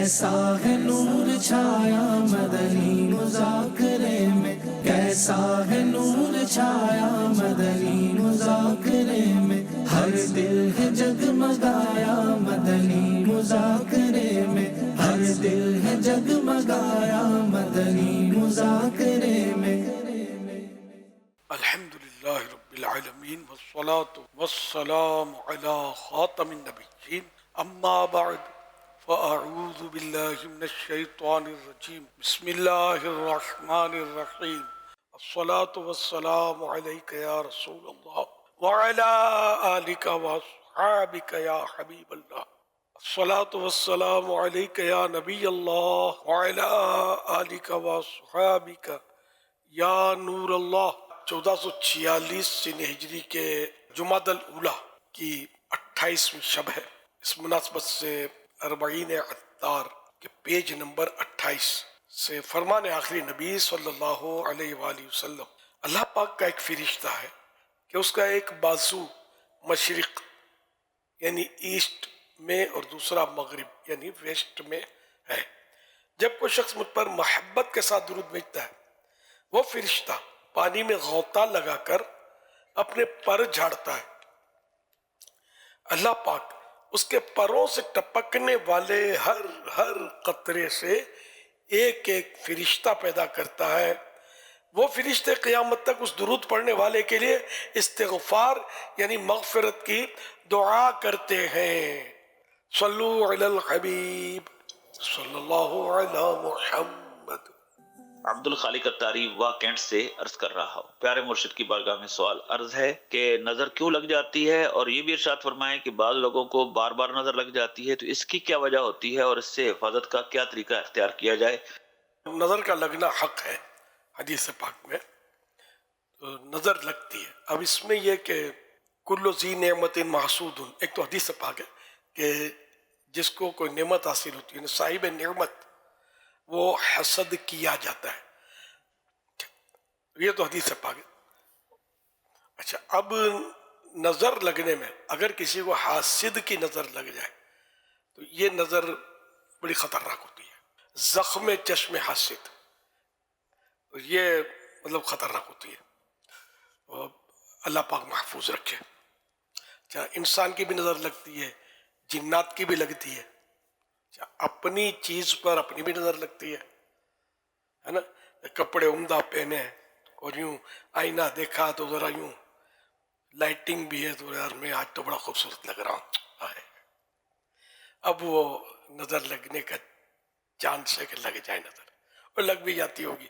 کیسا ہے نور چھایا مدنی مذاکرے میں، کیسا ہے نور چھایا مدنی مذاکرے میں، ہر دل ہے جگمگایا مدنی مذاکرے میں، ہر دل ہے جگمگایا مدنی مذاکرے میں۔ الحمد للہ رب العالمین والصلاة والسلام علی خاتم النبیین، اما بعد فاعوذ باللہ من الشیطان الرجیم، بسم اللہ الرحمن الرحیم، الصلاة والسلام علیک یا رسول اللہ وعلی آلک واصحابک یا حبیب اللہ، الصلاة والسلام علیک یا نبی اللہ وعلی آلک واصحابک یا نور اللہ۔ 1446 سن ہجری کے جمادی الاولیٰ کی 28ویں شب ہے۔ اس مناسبت سے 40 عطار کے پیج نمبر 28 سے فرمان آخری نبی صلی اللہ علیہ وآلہ وسلم، اللہ پاک کا ایک فرشتہ ہے کہ اس کا ایک بازو مشرق یعنی ایسٹ میں اور دوسرا مغرب یعنی ویسٹ میں ہے۔ جب کوئی شخص مجھ پر محبت کے ساتھ درود بھیجتا ہے، وہ فرشتہ پانی میں غوطہ لگا کر اپنے پر جھاڑتا ہے، اللہ پاک اس کے پروں سے ٹپکنے والے ہر قطرے سے ایک ایک فرشتہ پیدا کرتا ہے۔ وہ فرشتے قیامت تک اس درود پڑھنے والے کے لیے استغفار یعنی مغفرت کی دعا کرتے ہیں۔ صلو علی الحبیب صلی اللہ علی محمد۔ عبد الخالق اتاری وا کینٹ سے عرض کر رہا ہوں، پیارے مرشد کی بارگاہ میں سوال عرض ہے کہ نظر کیوں لگ جاتی ہے، اور یہ بھی ارشاد فرمائیں کہ بعض لوگوں کو بار بار نظر لگ جاتی ہے، تو اس کی کیا وجہ ہوتی ہے اور اس سے حفاظت کا کیا طریقہ اختیار کیا جائے؟ نظر کا لگنا حق ہے، حدیث پاک میں تو نظر لگتی ہے۔ اب اس میں یہ کہ کل ذی نعمت محسود، ایک تو حدیث پاک ہے کہ جس کو کوئی نعمت حاصل ہوتی ہے صاحب نعمت وہ حسد کیا جاتا ہے، یہ تو حدیث پاک ہے۔ اچھا، اب نظر لگنے میں اگر کسی کو حاسد کی نظر لگ جائے تو یہ نظر بڑی خطرناک ہوتی ہے۔ زخم چشم حاسد یہ مطلب خطرناک ہوتی ہے، اور اللہ پاک محفوظ رکھے۔ اچھا، انسان کی بھی نظر لگتی ہے، جنات کی بھی لگتی ہے، اپنی چیز پر اپنی بھی نظر لگتی ہے نا۔ کپڑے عمدہ پہنے اور یوں آئینہ دیکھا تو ذرا یوں لائٹنگ بھی ہے تو یار میں آج تو بڑا خوبصورت لگ رہا ہوں، اب وہ نظر لگنے کا چانس ہے کہ لگ جائے نظر، اور لگ بھی جاتی ہوگی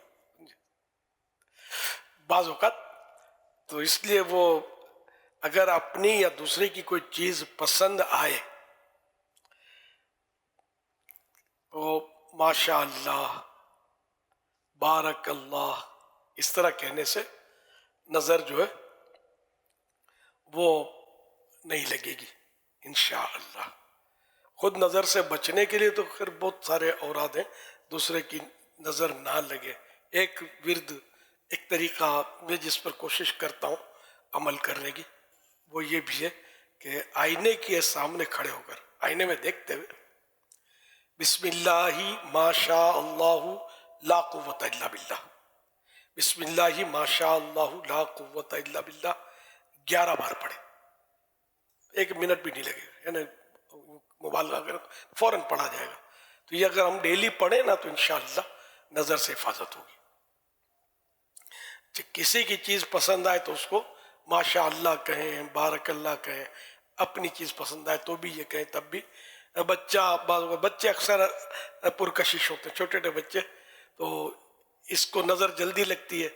بعض اوقات۔ تو اس لیے وہ اگر اپنی یا دوسرے کی کوئی چیز پسند آئے تو ماشاء اللہ بارک اللہ اس طرح کہنے سے نظر جو ہے وہ نہیں لگے گی انشاءاللہ۔ خود نظر سے بچنے کے لیے تو خیر بہت سارے اوراد ہیں، دوسرے کی نظر نہ لگے۔ ایک ورد، ایک طریقہ میں جس پر کوشش کرتا ہوں عمل کرنے کی، وہ یہ بھی ہے کہ آئینے کے سامنے کھڑے ہو کر آئینے میں دیکھتے ہوئے بسم اللہ ما شاء اللہ لا قوت الا باللہ، بسم اللہ ما شاء اللہ لا قوت الا باللہ 11 بار پڑھے، 1 منٹ بھی نہیں لگے گا، یعنی مبالغہ اگر فوراً پڑھا جائے گا۔ تو یہ اگر ہم ڈیلی پڑھیں نا تو انشاءاللہ نظر سے حفاظت ہوگی۔ کسی کی چیز پسند آئے تو اس کو ماشاء اللہ کہیں، بارک اللہ کہیں، اپنی چیز پسند آئے تو بھی یہ کہیں تب بھی۔ بچے اکثر پرکشش ہوتے ہیں، چھوٹے چھوٹے بچے، تو اس کو نظر جلدی لگتی ہے،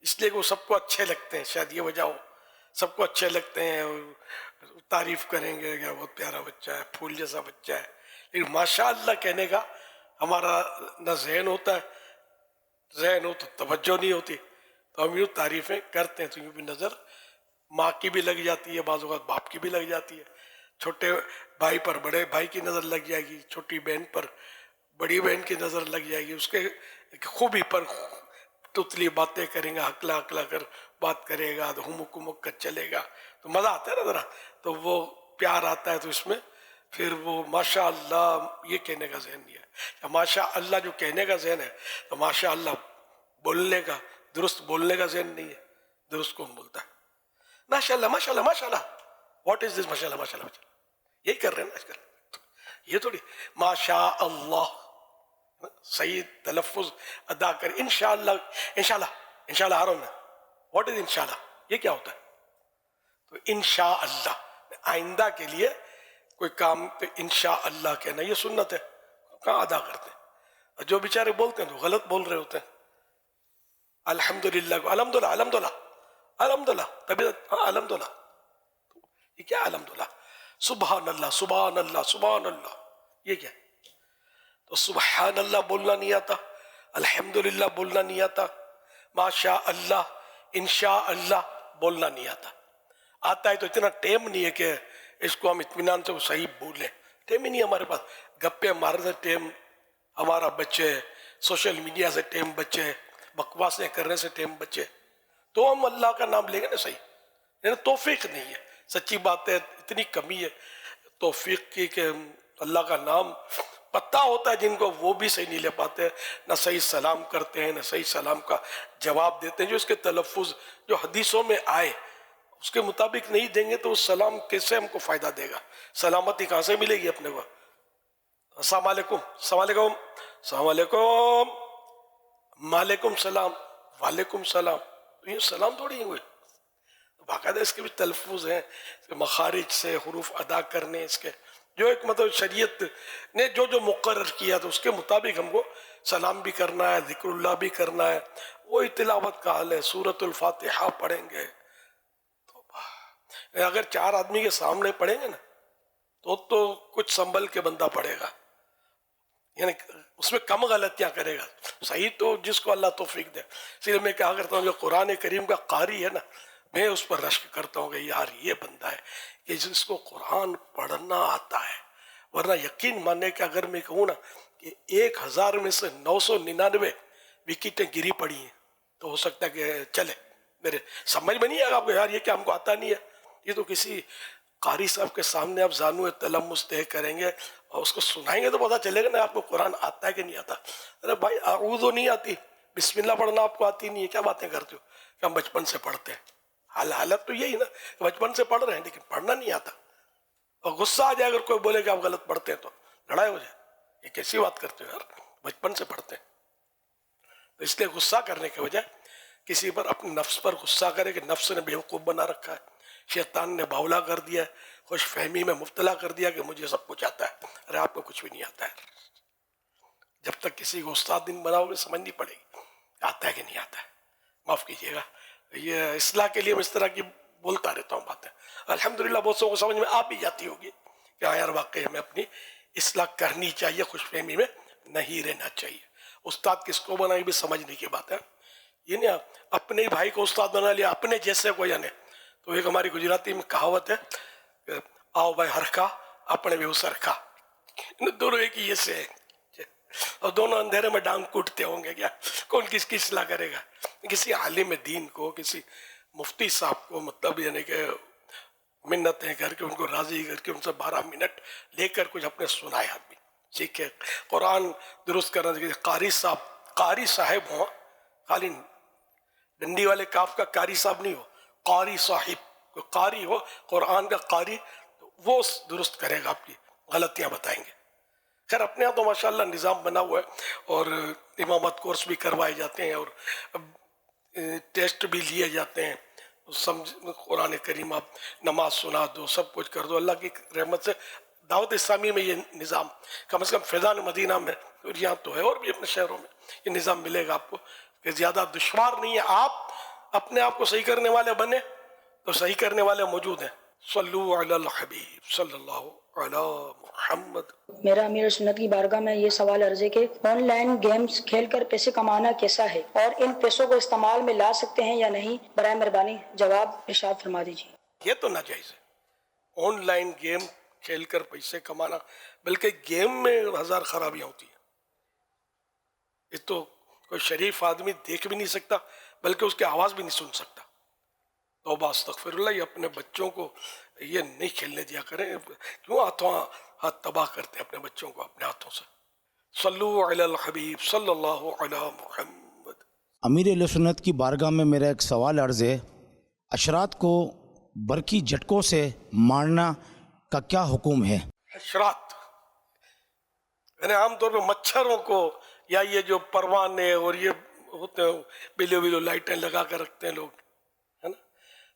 اس لیے کہ وہ سب کو اچھے لگتے ہیں، شاید یہ وجہ ہو، سب کو اچھے لگتے ہیں، تعریف کریں گے کہ بہت پیارا بچہ ہے، پھول جیسا بچہ ہے، لیکن ماشاء اللہ کہنے کا ہمارا نہ ذہن ہوتا ہے، ذہن ہو تو توجہ نہیں ہوتی، تو ہم یوں تعریفیں کرتے ہیں، تو یوں بھی نظر ماں کی بھی لگ جاتی ہے، بعض اوقات باپ کی بھی لگ جاتی ہے، چھوٹے بھائی پر بڑے بھائی کی نظر لگ جائے گی، چھوٹی بہن پر بڑی بہن کی نظر لگ جائے گی، اس کے خوبی پر تتلی باتیں کریں گا، ہکلا ہکلا کر بات کرے گا، تو ہمک ہمک کر چلے گا، تو مزہ آتا ہے نا ذرا، تو وہ پیار آتا ہے، تو اس میں پھر وہ ماشاء اللہ یہ کہنے کا ذہن نہیں ہے. ماشاء اللہ جو کہنے کا ذہن ہے تو ماشاء اللہ بولنے کا درست بولنے کا ذہن نہیں ہے. درست کون بولتا ہے؟ ماشاء اللہ ماشاء اللہ ماشاء اللہ. واٹ از دس ماشاء اللہ ماشاء اللہ ماشاء اللہ؟ یہی کر رہے ہیں نا آج کل. یہ تھوڑی ماشاء اللہ صحیح تلفظ ادا کر. انشاءاللہ انشاءاللہ انشاءاللہ ہارون میں واٹ از انشاءاللہ یہ کیا ہوتا ہے؟ تو انشاءاللہ آئندہ کے لیے کوئی کام پہ انشاءاللہ کہنا یہ سنت ہے. کہاں ادا کرتے ہیں؟ اور جو بیچارے بولتے ہیں تو غلط بول رہے ہوتے ہیں. الحمدللہ الحمدللہ الحمدللہ الحمدللہ طبیعت ہاں الحمدللہ. یہ کیا الحمدللہ؟ سبحان اللہ سبحان اللہ سبحان اللہ یہ کیا؟ تو سبحان اللہ بولنا نہیں آتا، الحمدللہ بولنا نہیں آتا، ماشاء اللہ انشاء اللہ بولنا نہیں آتا. آتا ہے تو اتنا ٹائم نہیں ہے کہ اس کو ہم اطمینان سے صحیح بولیں. ٹائم ہی نہیں ہمارے پاس. گپے مارنے سے ٹائم ہمارا بچے، سوشل میڈیا سے ٹائم بچے، بکواسیں کرنے سے ٹائم بچے تو ہم اللہ کا نام لیں گے نا صحیح. یعنی توفیق نہیں ہے. سچی بات ہے اتنی کمی ہے توفیق کی کہ اللہ کا نام پتہ ہوتا ہے جن کو وہ بھی صحیح نہیں لے پاتے، نہ صحیح سلام کرتے ہیں نہ صحیح سلام کا جواب دیتے ہیں. جو اس کے تلفظ جو حدیثوں میں آئے اس کے مطابق نہیں دیں گے تو وہ سلام کیسے ہم کو فائدہ دے گا؟ سلامتی کہاں سے ملے گی اپنے کو؟ السلام علیکم السلام علیکم السلام علیکم وعلیکم السلام وعلیکم السلام. تو یہ سلام تھوڑی ہوئے. باقاعدہ اس کے بھی تلفظ ہیں، اس کے مخارج سے حروف ادا کرنے، اس کے جو ایک مطلب شریعت نے جو جو مقرر کیا تو اس کے مطابق ہم کو سلام بھی کرنا ہے، ذکر اللہ بھی کرنا ہے. وہی تلاوت کا حال ہے. سورۃ الفاتحہ پڑھیں گے تو اگر 4 آدمی کے سامنے پڑھیں گے نا تو کچھ سنبھل کے بندہ پڑھے گا. یعنی اس میں کم غلطیاں کرے گا. صحیح تو جس کو اللہ توفیق دے. اس لیے میں کہا کرتا ہوں جو قرآن کریم کا قاری ہے نا میں اس پر رشک کرتا ہوں کہ یار یہ بندہ ہے کہ جس کو قرآن پڑھنا آتا ہے. ورنہ یقین ماننے کہ اگر میں کہوں نا کہ 1000 میں سے 999 وکٹیں گری پڑی ہیں تو ہو سکتا ہے کہ چلے میرے سمجھ میں نہیں آئے گا آپ کو یار یہ کہ ہم کو آتا نہیں ہے. یہ تو کسی قاری صاحب کے سامنے آپ زانو تلمس طے کریں گے اور اس کو سنائیں گے تو پتہ چلے گا نا آپ کو قرآن آتا ہے کہ نہیں آتا. ارے بھائی اعوذ نہیں آتی، بسم اللہ پڑھنا آپ کو آتی نہیں ہے، کیا باتیں کرتے ہو کہ ہم بچپن سے پڑھتے ہیں. حالت تو یہی نا بچپن سے پڑھ رہے ہیں لیکن پڑھنا نہیں آتا. اور غصہ آ جائے اگر کوئی بولے کہ آپ غلط پڑھتے ہیں تو لڑائی ہو جائے. یہ کیسی بات کرتے ہو یار، بچپن سے پڑھتے ہیں. تو اس لیے غصہ کرنے کے بجائے کسی پر اپنے نفس پر غصہ کرے کہ نفس نے بیوقوف بنا رکھا ہے، شیطان نے باولا کر دیا ہے، خوش فہمی میں مبتلا کر دیا کہ مجھے سب کچھ آتا ہے. ارے آپ کو کچھ بھی نہیں آتا ہے. جب تک کسی کو استاد دن بناؤ گے سمجھ نہیں پڑے گی آتا ہے کہ نہیں آتا ہے. معاف کیجیے گا یہ اصلاح کے لیے میں اس طرح کی بولتا رہتا ہوں باتیں. الحمدللہ بہت سو کو سمجھ میں آ بھی جاتی ہوگی کہ ہاں یار واقعی ہمیں اپنی اصلاح کرنی چاہیے، خوش فہمی میں نہیں رہنا چاہیے. استاد کس کو بنائی بھی سمجھنے کی بات ہے. یہ نہیں اپنے ہی بھائی کو استاد بنا لیا اپنے جیسے کو. یعنی تو ایک ہماری گجراتی میں کہاوت ہے کہ آؤ بھائی ہرکھا اپنے بھی اسر کھا. دونوں ایک ہی سے اور دونوں اندھیرے میں ڈانگ کوٹتے ہوں گے. کیا کون کس کی اصلاح کرے گا؟ کسی عالم دین کو، کسی مفتی صاحب کو مطلب یعنی کہ منتیں کر کے ان کو راضی کر کے ان سے 12 منٹ لے کر کچھ اپنے سنائے آدمی سیکھے. قرآن درست کرنا چاہیے. قاری صاحب قاری صاحب ہوں، خالی ڈنڈی والے کاف کا قاری صاحب نہیں ہو، قاری صاحب. کوئی قاری ہو قرآن کا قاری تو وہ درست کرے گا، آپ کی غلطیاں بتائیں گے. خیر اپنے یہاں تو ماشاءاللہ نظام بنا ہوا ہے اور امامت کورس بھی کروائے جاتے ہیں اور ٹیسٹ بھی لیے جاتے ہیں. سمجھ قرآن کریم آپ نماز سنا دو، سب کچھ کر دو. اللہ کی رحمت سے دعوت اسلامی میں یہ نظام کم از کم فیضان مدینہ میں اور یہاں تو ہے اور بھی اپنے شہروں میں یہ نظام ملے گا آپ کو کہ زیادہ دشوار نہیں ہے. آپ اپنے آپ کو صحیح کرنے والے بنے تو صحیح کرنے والے موجود ہیں. صلو علی الحبیب صلی اللہ علی محمد. میرا امیر سنت کی بارگاہ میں یہ سوال عرض ہے کہ آن لائن گیمز کھیل کر پیسے کمانا کیسا ہے اور ان پیسوں کو استعمال میں لا سکتے ہیں یا نہیں؟ برائے مہربانی جواب ارشاد فرما دیجیے. یہ تو ناجائز ہے آن لائن گیم کھیل کر پیسے کمانا، بلکہ گیم میں 1000 خرابیاں ہوتی ہیں. یہ تو کوئی شریف آدمی دیکھ بھی نہیں سکتا بلکہ اس کی آواز بھی نہیں سن سکتا. توبہ استغفر اللہ. یہ اپنے بچوں کو یہ نہیں کھیلنے دیا کریں. کیوں ہاتھ تباہ کرتے ہیں اپنے بچوں کو اپنے ہاتھوں سے. صلو علی الحبیب صلی اللہ علی محمد. امیر اہل سنت کی بارگاہ میں میرا ایک سوال عرض ہے، اشرات کو برقی جھٹکوں سے مارنا کا کیا حکم ہے؟ حشرات یعنی عام طور پہ مچھروں کو، یا یہ جو پروانے اور یہ ہوتے ہیں بلیو بلیو لائٹیں لگا کر رکھتے ہیں لوگ، ہے نا.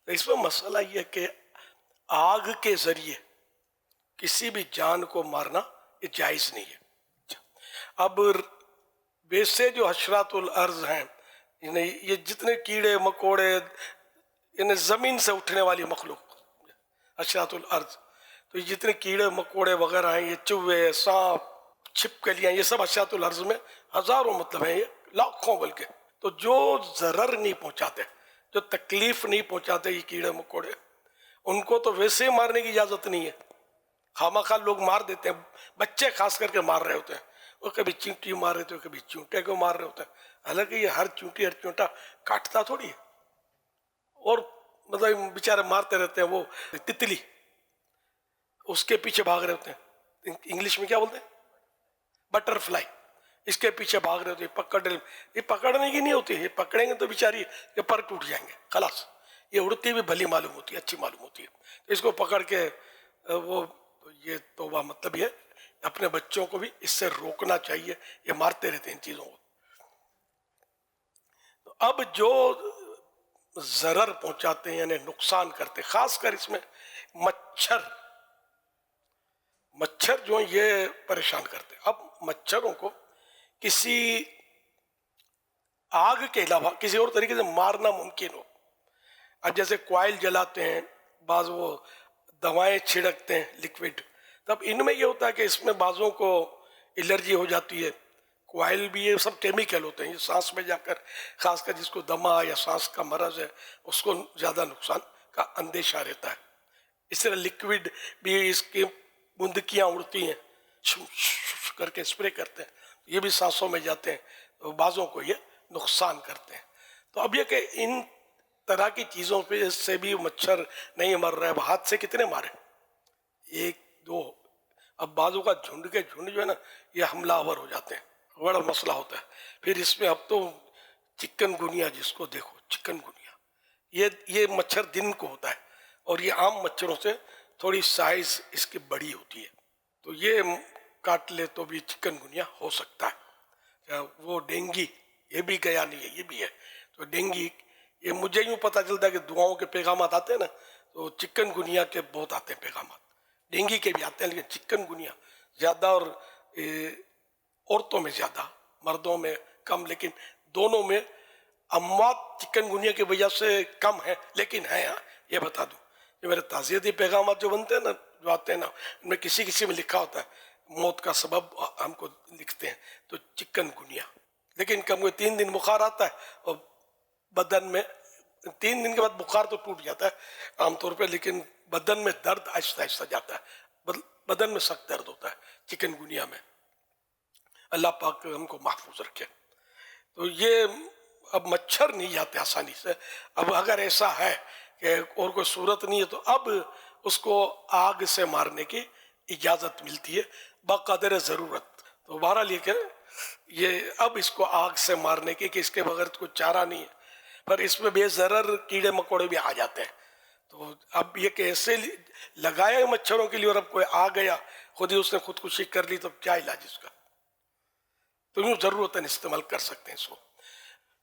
تو اس میں مسئلہ یہ کہ آگ کے ذریعے کسی بھی جان کو مارنا یہ جائز نہیں ہے. اب ویسے جو حشرات الارض ہیں، یعنی یہ جتنے کیڑے مکوڑے، یعنی زمین سے اٹھنے والی مخلوق حشرات الارض، تو یہ جتنے کیڑے مکوڑے وغیرہ ہیں، یہ چوہے، سانپ، چھپکلیاں، یہ سب حشرات الارض میں ہزاروں مطلب ہیں، یہ لاکھوں بلکہ. تو جو ضرر نہیں پہنچاتے، جو تکلیف نہیں پہنچاتے یہ کیڑے مکوڑے، ان کو تو ویسے ہی مارنے کی اجازت نہیں ہے. خواہ لوگ مار دیتے ہیں، بچے خاص کر کے مار رہے ہوتے ہیں، وہ کبھی چینٹی مار رہے ہوتے ہیں، کبھی چونٹے کو مار رہے ہوتے ہیں. حالانکہ یہ ہر چونٹی ہر چونٹا کاٹتا تھوڑی ہے، اور مطلب بیچارے مارتے رہتے ہیں. وہ تتلی اس کے پیچھے بھاگ رہے ہوتے ہیں، انگلش میں کیا بولتے ہیں، بٹر فلائی، اس کے پیچھے بھاگ رہے ہوتے ہیں. یہ پکڑنے کی نہیں ہوتی، یہ پکڑیں گے تو بیچاری کے پر ٹوٹ جائیں گے خلاص. یہ اڑتی بھی بھلی معلوم ہوتی ہے، اچھی معلوم ہوتی ہے. تو اس کو پکڑ کے وہ، یہ توبہ مطلب یہ اپنے بچوں کو بھی اس سے روکنا چاہیے، یہ مارتے رہتے ہیں ان چیزوں کو. تو اب جو ضرر پہنچاتے ہیں یعنی نقصان کرتے، خاص کر اس میں مچھر جو ہیں یہ پریشان کرتے. اب مچھروں کو کسی آگ کے علاوہ کسی اور طریقے سے مارنا ممکن ہو. اب جیسے کوائل جلاتے ہیں، بعض وہ دوائیں چھڑکتے ہیں لیکوڈ، تب ان میں یہ ہوتا ہے کہ اس میں بعضوں کو الرجی ہو جاتی ہے. کوائل بھی یہ سب کیمیکل ہوتے ہیں، یہ سانس میں جا کر، خاص کر جس کو دمہ یا سانس کا مرض ہے اس کو زیادہ نقصان کا اندیشہ رہتا ہے. اس طرح لیکوڈ بھی، اس کی بندکیاں اڑتی ہیں، کر کے اسپرے کرتے ہیں، یہ بھی سانسوں میں جاتے ہیں، تو بعضوں کو یہ نقصان کرتے ہیں. تو اب یہ کہ ان طرح کی چیزوں پہ سے بھی مچھر نہیں مر رہا ہے. ہاتھ سے کتنے مارے، ایک دو. اب بعضوں کا جھنڈ کے جھنڈ جو ہے نا یہ حملہ آور ہو جاتے ہیں، بڑا مسئلہ ہوتا ہے. پھر اس میں اب تو چکن گنیا، جس کو دیکھو چکن گنیا، یہ مچھر دن کو ہوتا ہے، اور یہ عام مچھروں سے تھوڑی سائز اس کی بڑی ہوتی ہے. تو یہ کاٹ لے تو بھی چکن گنیا ہو سکتا ہے. وہ ڈینگی یہ بھی گیا نہیں ہے، یہ بھی ہے. تو ڈینگی یہ مجھے یوں پتہ چلتا ہے کہ دعاؤں کے پیغامات آتے ہیں نا، تو چکن گنیا کے بہت آتے ہیں پیغامات، ڈینگی کے بھی آتے ہیں، لیکن چکن گنیا زیادہ، اور عورتوں میں زیادہ، مردوں میں کم. لیکن دونوں میں اموات چکن گنیا کی وجہ سے کم ہیں، لیکن ہیں. یہ بتا دوں، یہ میرے تعزیتی پیغامات جو بنتے ہیں نا، جو آتے ہیں نا، ان میں کسی میں لکھا ہوتا ہے موت کا سبب ہم کو لکھتے ہیں تو چکن گنیا. لیکن کم کو 3 دن بخار آتا ہے، اور بدن میں 3 دن کے بعد بخار تو ٹوٹ جاتا ہے عام طور پہ، لیکن بدن میں درد آہستہ آہستہ جاتا ہے، بدن میں سخت درد ہوتا ہے چکن گنیا میں. اللہ پاک ہم کو محفوظ رکھے. تو یہ اب مچھر نہیں جاتے آسانی سے. اب اگر ایسا ہے کہ اور کوئی صورت نہیں ہے تو اب اس کو آگ سے مارنے کی اجازت ملتی ہے بقدر ضرورت. تو بہرحال یہ اب اس کو آگ سے مارنے کی، کہ اس کے بغیر کوئی چارہ نہیں ہے. پر اس میں بے ضرر کیڑے مکوڑے بھی آ جاتے ہیں. تو اب یہ کہ ایسے لگایا مچھروں کے لیے، اور اب کوئی آ گیا خود ہی اس نے خودکشی کر لی، تو کیا علاج اس کا؟ تو یوں ضرورتاً استعمال کر سکتے ہیں اس کو.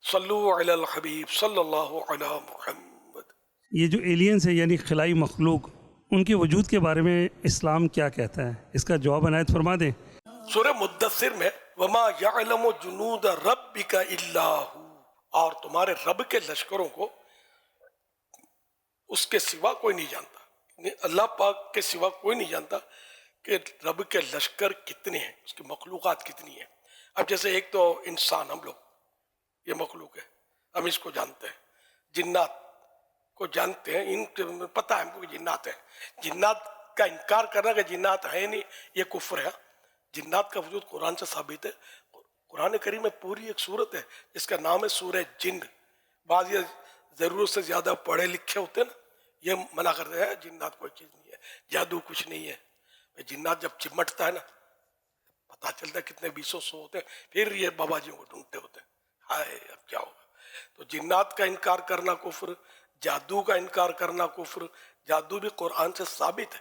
صلو علی الحبیب صلی اللہ علی محمد. یہ جو ایلینز ہیں یعنی خلائی مخلوق، ان کے وجود کے بارے میں اسلام کیا کہتا ہے؟ اس کا جواب عنایت فرما دیں. سورہ مدثر میں وما یعلم جنود ربک الا ہو، اور تمہارے رب کے لشکروں کو اس کے سوا کوئی نہیں جانتا. اللہ پاک کے سوا کوئی نہیں جانتا کہ رب کے لشکر کتنے ہیں، اس کی مخلوقات کتنی ہیں. اب جیسے ایک تو انسان، ہم لوگ یہ مخلوق ہے، ہم اس کو جانتے ہیں. جنات کو جانتے ہیں، ان کو پتہ ہے ہم کو کہ جنات ہیں. جنات کا انکار کرنا کہ جنات ہیں نہیں، یہ کفر ہے. جنات کا وجود قرآن سے ثابت ہے. قرآن کریم میں پوری ایک سورت ہے جس کا نام ہے سورہ جن. بعض یہ ضرورت سے زیادہ پڑھے لکھے ہوتے ہیں نا، یہ منع کرتے ہیں جنات کوئی چیز نہیں ہے، جادو کچھ نہیں ہے. جنات جب چمٹتا ہے نا پتا چلتا ہے کتنے 200 ہوتے ہیں، پھر یہ بابا جیوں کو ڈھونڈتے ہوتے ہیں، ہائے اب کیا ہوگا. تو جنات کا انکار کرنا کفر، جادو کا انکار کرنا کفر. جادو بھی قرآن سے ثابت ہے.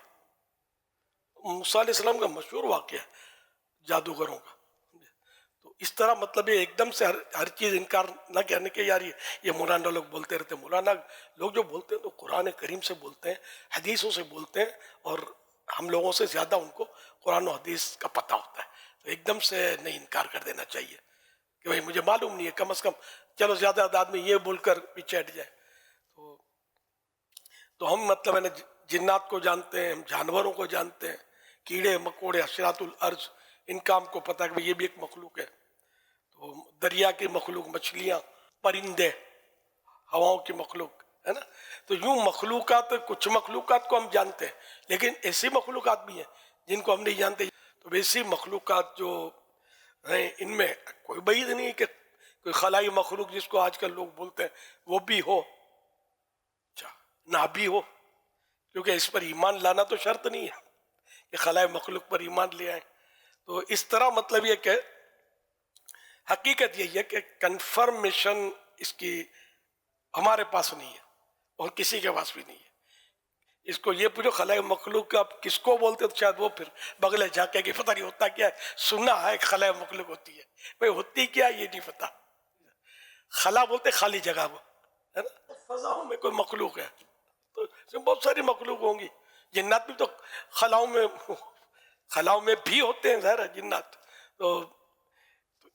موسیٰ علیہ السلام کا مشہور واقعہ ہے جادوگروں کا. تو اس طرح مطلب یہ ایک دم سے ہر چیز انکار نہ کرنے کے، یار یہ مولانا لوگ بولتے رہتے ہیں. مولانا لوگ جو بولتے ہیں تو قرآن کریم سے بولتے ہیں، حدیثوں سے بولتے ہیں، اور ہم لوگوں سے زیادہ ان کو قرآن و حدیث کا پتہ ہوتا ہے. تو ایک دم سے نہیں انکار کر دینا چاہیے کہ بھائی مجھے معلوم نہیں ہے، کم از کم چلو زیادہ آدمی یہ بول کر پیچھے ہٹ جائے. تو ہم مطلب ہے نا جنات کو جانتے ہیں، ہم جانوروں کو جانتے ہیں، کیڑے مکوڑے حشرات الارض، ان کا ہم کو پتہ ہے کہ یہ بھی ایک مخلوق ہے. تو دریا کی مخلوق، مچھلیاں، پرندے، ہواؤں کی مخلوق ہے نا. تو یوں مخلوقات، کچھ مخلوقات کو ہم جانتے ہیں، لیکن ایسی مخلوقات بھی ہیں جن کو ہم نہیں جانتے. تو ایسی مخلوقات جو ہیں ان میں کوئی بعید نہیں کہ کوئی خلائی مخلوق جس کو آج کل لوگ بولتے ہیں وہ بھی ہو، اچھا نہ بھی ہو، کیونکہ اس پر ایمان لانا تو شرط نہیں ہے کہ خلائی مخلوق پر ایمان لے آئیں. تو اس طرح مطلب یہ کہ حقیقت یہی ہے کہ کنفرمیشن اس کی ہمارے پاس نہیں ہے اور کسی کے پاس بھی نہیں ہے. اس کو یہ پوچھو خلائی مخلوق آپ کس کو بولتے تو شاید وہ پھر بغلے جھانکے کہ پتہ نہیں ہوتا کیا ہے. سنا ہے کہ خلائی مخلوق ہوتی ہے، بھائی ہوتی کیا یہ نہیں پتا. خلا بولتے خالی جگہ وہ ہے نا، فضاؤں میں کوئی مخلوق ہے تو بہت ساری مخلوق ہوں گی. جنات بھی تو خلاؤں میں بھی ہوتے ہیں ظاہر ہے جنات. تو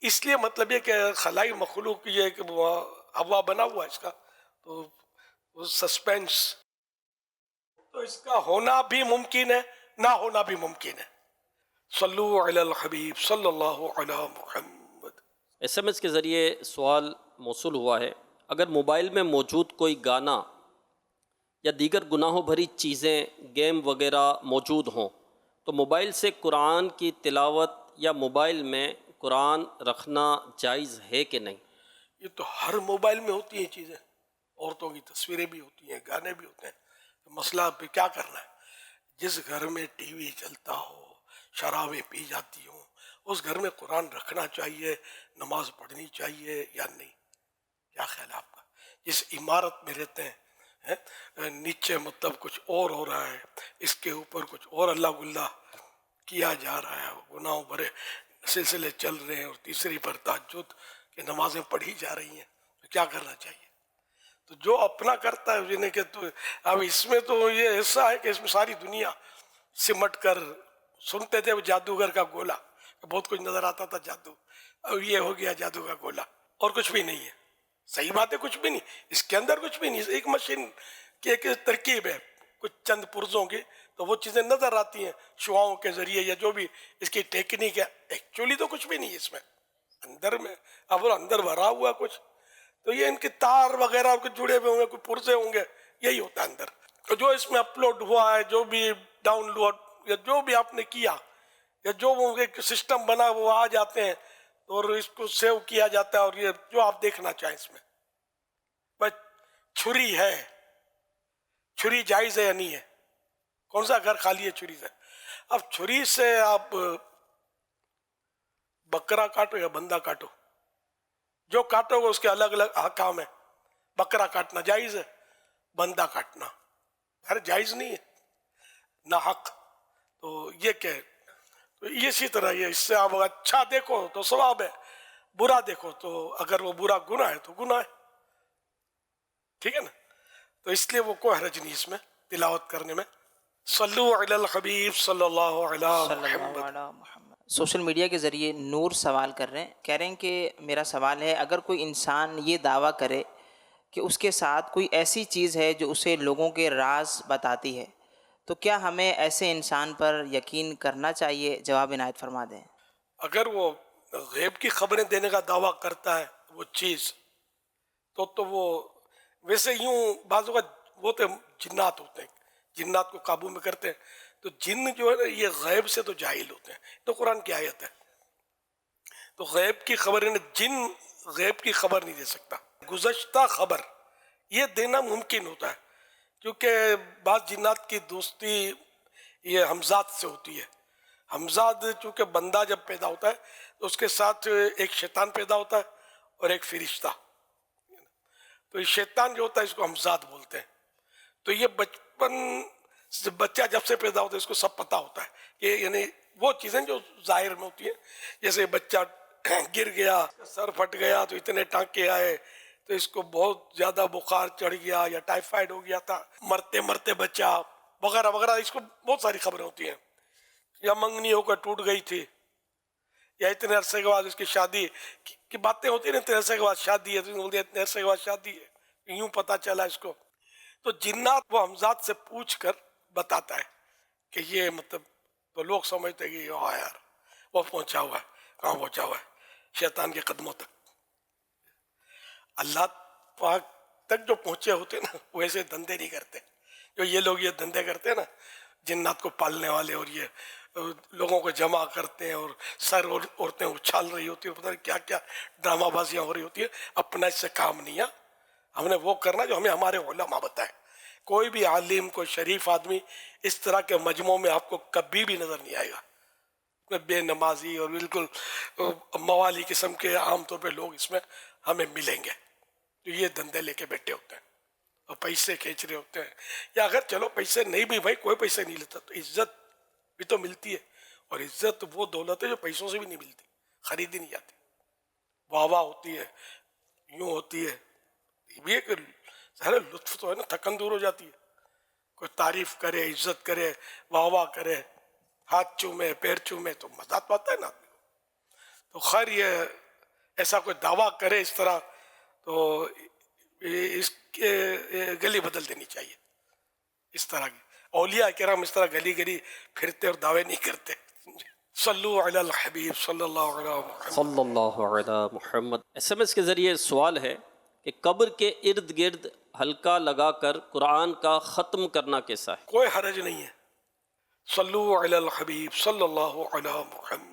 اس لیے مطلب یہ کہ خلائی مخلوق یہ کہ ہوا بنا ہوا اس کا، تو سسپینس، تو اس کا ہونا بھی ممکن ہے، نہ ہونا بھی ممکن ہے. صلو علی الحبیب صلی اللہ علی محمد. SMS کے ذریعے سوال موصول ہوا ہے، اگر موبائل میں موجود کوئی گانا یا دیگر گناہوں بھری چیزیں، گیم وغیرہ موجود ہوں تو موبائل سے قرآن کی تلاوت یا موبائل میں قرآن رکھنا جائز ہے کہ نہیں؟ یہ تو ہر موبائل میں ہوتی ہیں چیزیں، عورتوں کی تصویریں بھی ہوتی ہیں، گانے بھی ہوتے ہیں. مسئلہ پہ کیا کرنا ہے؟ جس گھر میں ٹی وی چلتا ہو، شرابیں پی جاتی ہوں، اس گھر میں قرآن رکھنا چاہیے، نماز پڑھنی چاہیے یا نہیں؟ کیا خیال ہے آپ کا؟ جس عمارت میں رہتے ہیں نیچے مطلب کچھ اور ہو رہا ہے، اس کے اوپر کچھ اور اللہ گلہ کیا جا رہا ہے، گناہوں بھرے سلسلے چل رہے ہیں، اور تیسری پر تہجد کہ نمازیں پڑھی جا رہی ہیں، تو کیا کرنا چاہیے؟ تو جو اپنا کرتا ہے جنہیں کہ تو اب اس میں تو یہ ایسا ہے کہ اس میں ساری دنیا سمٹ کر سنتے تھے وہ جادوگر کا گولا، بہت کچھ نظر آتا تھا جادو، اب یہ ہو گیا جادو کا گولا اور کچھ بھی نہیں ہے. صحیح بات ہے، کچھ بھی نہیں اس کے اندر، کچھ بھی نہیں، ایک مشین کی ایک ترکیب ہے کچھ چند پرزوں کی، تو وہ چیزیں نظر آتی ہیں شعاؤں کے ذریعے یا جو بھی اس کی ٹیکنیک ہے. ایکچولی تو کچھ بھی نہیں ہے اس میں، اندر میں اب وہ اندر بھرا ہوا کچھ، تو یہ ان کے تار وغیرہ کچھ جڑے ہوئے ہوں گے، کوئی پرزے ہوں گے، یہی ہوتا ہے اندر. تو جو اس میں اپلوڈ ہوا ہے، جو بھی ڈاؤن لوڈ یا جو بھی آپ نے کیا یا جو ایک سسٹم بنا وہ آ جاتے ہیں اور اس کو سیو کیا جاتا ہے، اور یہ جو آپ دیکھنا چاہیں اس میں. بس چھری ہے، چھری جائز ہے یا نہیں ہے؟ کون سا گھر خالی ہے چھری سے؟ اب چھری سے آپ بکرا کاٹو یا بندہ کاٹو، جو کاٹو گے اس کے الگ الگ احکام ہیں. بکرا کاٹنا جائز ہے، بندہ کاٹنا جائز نہیں ہے، نہ حق. تو یہ کہ تو اسی طرح یہ، اس سے آپ اچھا دیکھو تو ثواب ہے، برا دیکھو تو اگر وہ برا گناہ ہے تو گناہ ہے، ٹھیک ہے نا. تو اس لیے وہ کوئی حرج نہیں اس میں تلاوت کرنے میں. صلو علی الحبیب صلی اللہ علیہ محمد. سوشل میڈیا کے ذریعے نور سوال کر رہے ہیں، کہہ رہے ہیں کہ میرا سوال ہے، اگر کوئی انسان یہ دعویٰ کرے کہ اس کے ساتھ کوئی ایسی چیز ہے جو اسے لوگوں کے راز بتاتی ہے، تو کیا ہمیں ایسے انسان پر یقین کرنا چاہیے؟ جواب عنایت فرما دیں. اگر وہ غیب کی خبریں دینے کا دعویٰ کرتا ہے وہ چیز، تو وہ ویسے یوں بعض اوقات وہ تو جنات ہوتے ہیں، جنات کو قابو میں کرتے ہیں. تو جن جو ہے نا یہ غیب سے تو جاہل ہوتے ہیں، تو قرآن کی آیت ہے. تو غیب کی خبر جن غیب کی خبر نہیں دے سکتا، گزشتہ خبر یہ دینا ممکن ہوتا ہے، کیونکہ بعض جنات کی دوستی یہ ہمزاد سے ہوتی ہے. ہمزاد چونکہ بندہ جب پیدا ہوتا ہے تو اس کے ساتھ ایک شیطان پیدا ہوتا ہے اور ایک فرشتہ. تو یہ شیطان جو ہوتا ہے اس کو ہمزاد بولتے ہیں. تو یہ بچپن سے بچہ جب سے پیدا ہوتا ہے اس کو سب پتہ ہوتا ہے کہ یعنی وہ چیزیں جو ظاہر میں ہوتی ہیں، جیسے بچہ گر گیا، سر پھٹ گیا تو اتنے ٹانکے آئے، تو اس کو بہت زیادہ بخار چڑھ گیا یا ٹائیفائڈ ہو گیا تھا، مرتے مرتے بچہ وغیرہ وغیرہ، اس کو بہت ساری خبریں ہوتی ہیں. یا منگنی ہو کر ٹوٹ گئی تھی، یا اتنے عرصے کے بعد اس کی شادی کی باتیں ہوتی ہیں نا، اتنے عرصے کے بعد شادی ہے، تو اتنے عرصے کے بعد شادی ہے، یوں پتہ چلا اس کو. تو جنات وہ ہمزاد سے پوچھ کر بتاتا ہے کہ یہ مطلب، تو لوگ سمجھتے ہیں کہ ہاں یار وہ پہنچا ہوا ہے. کہاں پہنچا ہوا ہے؟ شیطان کے قدموں تک. اللہ پاک تک جو پہنچے ہوتے ہیں نا، وہ ایسے دھندے نہیں کرتے جو یہ لوگ یہ دھندے کرتے ہیں نا، جنات کو پالنے والے، اور یہ لوگوں کو جمع کرتے ہیں اور سر اور عورتیں اچھال رہی ہوتی ہیں، پتہ نہیں کیا کیا ڈرامہ بازیاں ہو رہی ہوتی ہیں. اپنا اس سے کام نہیں ہے. ہم نے وہ کرنا جو ہمیں ہمارے علماء بتائے. کوئی بھی عالم، کوئی شریف آدمی اس طرح کے مجموعوں میں آپ کو کبھی بھی نظر نہیں آئے گا. بے نمازی اور بالکل موالی قسم کے عام طور پہ لوگ اس میں ہمیں ملیں گے. تو یہ دندے لے کے بیٹھے ہوتے ہیں اور پیسے کھینچ رہے ہوتے ہیں. یا اگر چلو پیسے نہیں بھی، بھائی کوئی پیسے نہیں لیتا، تو عزت بھی تو ملتی ہے. اور عزت وہ دولت ہے جو پیسوں سے بھی نہیں ملتی، خریدی نہیں جاتی. واہ واہ ہوتی ہے، یوں ہوتی ہے. یہ بھی ایک لطف تو ہے نا، تھکن دور ہو جاتی ہے. کوئی تعریف کرے، عزت کرے، واہ واہ کرے، ہاتھ چومے، پیر چومے، تو مزہ تو آتا ہے نا آدمی کو. تو خیر یہ ایسا کوئی دعویٰ کرے اس طرح، تو اس کے گلی بدل دینی چاہیے. اس طرح کی اولیاء کرام اس طرح گلی گلی پھرتے اور دعوے نہیں کرتے. صلو علی الحبیب صلی اللہ علیہ وسلم. صلی اللہ علیہ محمد. ایس ایم ایس کے ذریعے سوال ہے کہ قبر کے ارد گرد حلقہ لگا کر قرآن کا ختم کرنا کیسا ہے؟ کوئی حرج نہیں ہے. صلو علی الحبیب صلی اللہ علیہ محمد.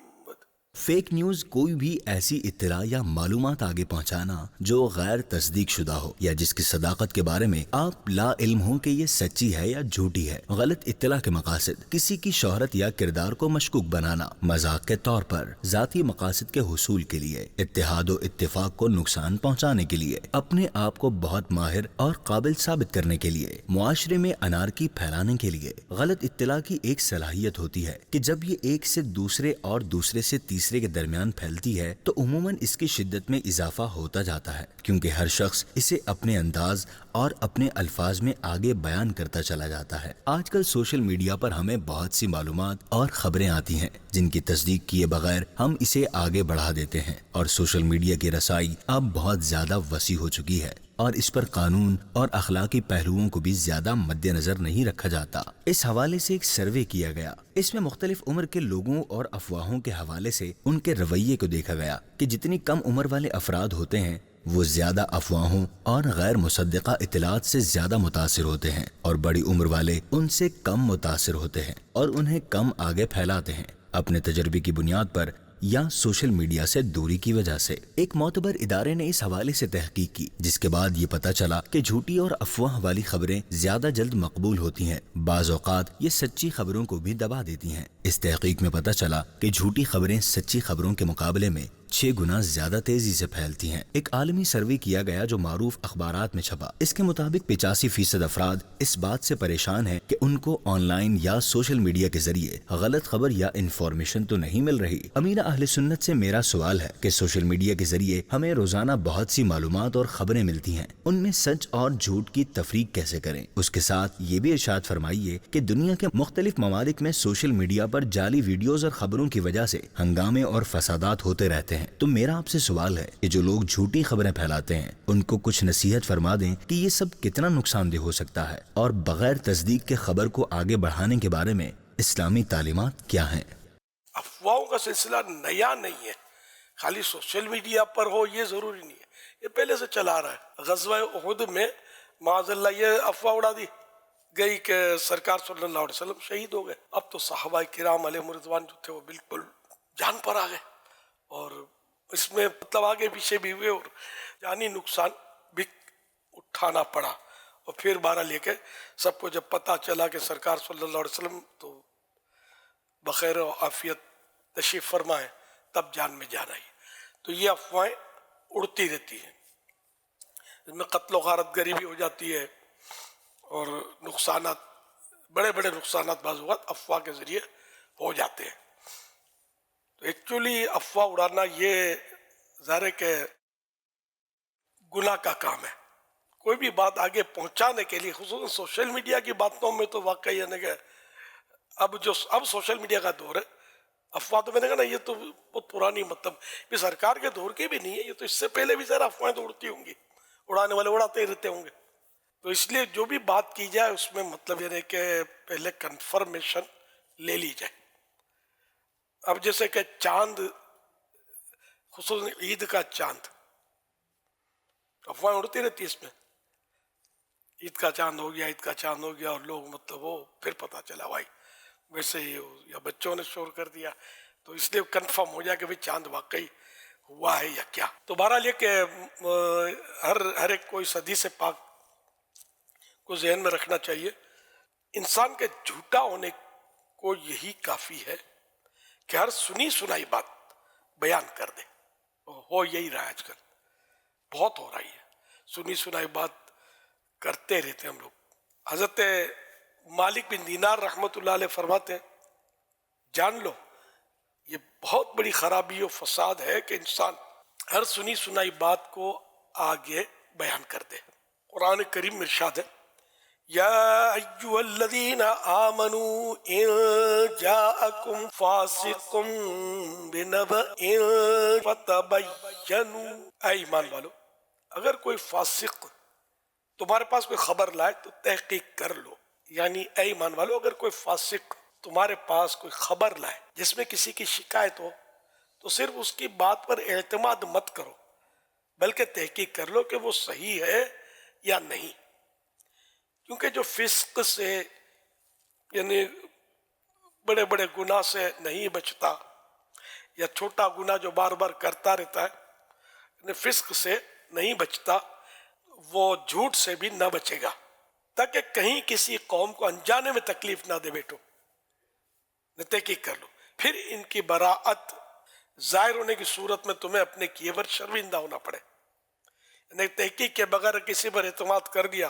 فیک نیوز کوئی بھی ایسی اطلاع یا معلومات آگے پہنچانا جو غیر تصدیق شدہ ہو یا جس کی صداقت کے بارے میں آپ لا علم ہو کہ یہ سچی ہے یا جھوٹی ہے. غلط اطلاع کے مقاصد: کسی کی شہرت یا کردار کو مشکوک بنانا، مذاق کے طور پر، ذاتی مقاصد کے حصول کے لیے، اتحاد و اتفاق کو نقصان پہنچانے کے لیے، اپنے آپ کو بہت ماہر اور قابل ثابت کرنے کے لیے، معاشرے میں انارکی پھیلانے کے لیے. غلط اطلاع کی ایک صلاحیت ہوتی ہے کہ جب یہ ایک سے دوسرے اور دوسرے سے تیسرے کے درمیان پھیلتی ہے تو عموماً اس کی شدت میں اضافہ ہوتا جاتا ہے، کیونکہ ہر شخص اسے اپنے انداز اور اپنے الفاظ میں آگے بیان کرتا چلا جاتا ہے. آج کل سوشل میڈیا پر ہمیں بہت سی معلومات اور خبریں آتی ہیں جن کی تصدیق کیے بغیر ہم اسے آگے بڑھا دیتے ہیں، اور سوشل میڈیا کی رسائی اب بہت زیادہ وسیع ہو چکی ہے اور اس پر قانون اور اخلاقی پہلوؤں کو بھی زیادہ مد نظر نہیں رکھا جاتا. اس حوالے سے ایک سروے کیا گیا. اس میں مختلف عمر کے لوگوں اور افواہوں کے حوالے سے ان کے رویے کو دیکھا گیا کہ جتنی کم عمر والے افراد ہوتے ہیں وہ زیادہ افواہوں اور غیر مصدقہ اطلاعات سے زیادہ متاثر ہوتے ہیں، اور بڑی عمر والے ان سے کم متاثر ہوتے ہیں اور انہیں کم آگے پھیلاتے ہیں، اپنے تجربے کی بنیاد پر یا سوشل میڈیا سے دوری کی وجہ سے. ایک معتبر ادارے نے اس حوالے سے تحقیق کی، جس کے بعد یہ پتہ چلا کہ جھوٹی اور افواہ والی خبریں زیادہ جلد مقبول ہوتی ہیں. بعض اوقات یہ سچی خبروں کو بھی دبا دیتی ہیں. اس تحقیق میں پتہ چلا کہ جھوٹی خبریں سچی خبروں کے مقابلے میں 6 گنا زیادہ تیزی سے پھیلتی ہیں. ایک عالمی سروے کیا گیا جو معروف اخبارات میں چھپا. اس کے مطابق 85% افراد اس بات سے پریشان ہیں کہ ان کو آن لائن یا سوشل میڈیا کے ذریعے غلط خبر یا انفارمیشن تو نہیں مل رہی. امیر اہل سنت سے میرا سوال ہے کہ سوشل میڈیا کے ذریعے ہمیں روزانہ بہت سی معلومات اور خبریں ملتی ہیں، ان میں سچ اور جھوٹ کی تفریق کیسے کریں؟ اس کے ساتھ یہ بھی ارشاد فرمائیے کہ دنیا کے مختلف ممالک میں سوشل میڈیا پر جعلی ویڈیوز اور خبروں کی وجہ سے ہنگامے اور فسادات ہوتے رہتے ہیں. تو میرا آپ سے سوال ہے کہ جو لوگ جھوٹی خبریں پھیلاتے ہیں ان کو کچھ نصیحت فرما دیں کہ یہ سب کتنا نقصان دہ ہو سکتا ہے، اور بغیر تصدیق کے خبر کو آگے بڑھانے کے بارے میں اسلامی تعلیمات کیا ہیں؟ افواہوں کا سلسلہ نیا نہیں ہے، خالی سوشل میڈیا پر ہو یہ ضروری نہیں ہے، یہ پہلے سے چلا آ رہا ہے. غزوہ احد میں معاذ اللہ یہ افواہ اڑا دی گئی کہ سرکار صلی اللہ علیہ وسلم شہید ہو گئے. اب تو صحابہ کرام علیہ رضوان جو تھے وہ بالکل جان پر آ گئے، اور اس میں مطلب آگے پیچھے بھی ہوئے اور جانی نقصان بھی اٹھانا پڑا. اور پھر بارہ لے کے سب کو جب پتہ چلا کہ سرکار صلی اللہ علیہ وسلم تو بخیر و عافیت تشریف فرمائیں تب جان میں جان آئی. تو یہ افواہیں اڑتی رہتی ہیں، اس میں قتل و غارت گری بھی ہو جاتی ہے اور نقصانات، بڑے بڑے نقصانات بعض اوقات افواہ کے ذریعے ہو جاتے ہیں. تو ایکچولی افواہ اڑانا یہ ظاہر ہے کہ گناہ کا کام ہے. کوئی بھی بات آگے پہنچانے کے لیے، خصوصاً سوشل میڈیا کی باتوں میں تو واقعی ہے کہ اب سوشل میڈیا کا دور ہے. افواہ تو میں نے کہا نا یہ تو بہت پرانی، مطلب یہ سرکار کے دور کی بھی نہیں ہے، یہ تو اس سے پہلے بھی ذرا افواہیں تو اڑتی ہوں گی، اڑانے والے اڑاتے ہی رہتے ہوں گے. تو اس لیے جو بھی بات کی جائے اس میں مطلب یہ ہے کہ پہلے کنفرمیشن لے لی جائے. اب جیسے کہ چاند، خصوصاً عید کا چاند، افواہیں اڑتی رہتی اس میں، عید کا چاند ہو گیا، عید کا چاند ہو گیا، اور لوگ مطلب وہ پھر پتہ چلا بھائی ویسے ہی یا بچوں نے شور کر دیا. تو اس لیے کنفرم ہو جائے کہ بھائی چاند واقعی ہوا ہے یا کیا. تو بہرحال یہ کہ ہر ایک کو اس حدیث پاک کو ذہن میں رکھنا چاہیے. انسان کے جھوٹا ہونے کو یہی کافی ہے کہ ہر سنی سنائی بات بیان کر دے. ہو یہی رہا ہے آج کل، بہت ہو رہی ہے، سنی سنائی بات کرتے رہتے ہیں ہم لوگ. حضرت مالک بن دینار رحمۃ اللہ علیہ فرماتے ہیں جان لو یہ بہت بڑی خرابی و فساد ہے کہ انسان ہر سنی سنائی بات کو آگے بیان کر دے. قرآن کریم میں ارشاد ہے یا ایھا الذین آمنوا ان جاءکم فاسق بنبأ فتبینوا، اے ایمان والو اگر کوئی فاسق تمہارے پاس کوئی خبر لائے تو تحقیق کر لو. یعنی اے ایمان والو اگر کوئی فاسق تمہارے پاس کوئی خبر لائے جس میں کسی کی شکایت ہو تو صرف اس کی بات پر اعتماد مت کرو، بلکہ تحقیق کر لو کہ وہ صحیح ہے یا نہیں. کیونکہ جو فسق سے یعنی بڑے بڑے گناہ سے نہیں بچتا، یا چھوٹا گناہ جو بار بار کرتا رہتا ہے یعنی فسق سے نہیں بچتا، وہ جھوٹ سے بھی نہ بچے گا، تاکہ کہیں کسی قوم کو انجانے میں تکلیف نہ دے. بیٹو تحقیق کر لو، پھر ان کی براءت ظاہر ہونے کی صورت میں تمہیں اپنے کیے پر شرمندہ ہونا پڑے. یعنی تحقیق کے بغیر کسی پر اعتماد کر دیا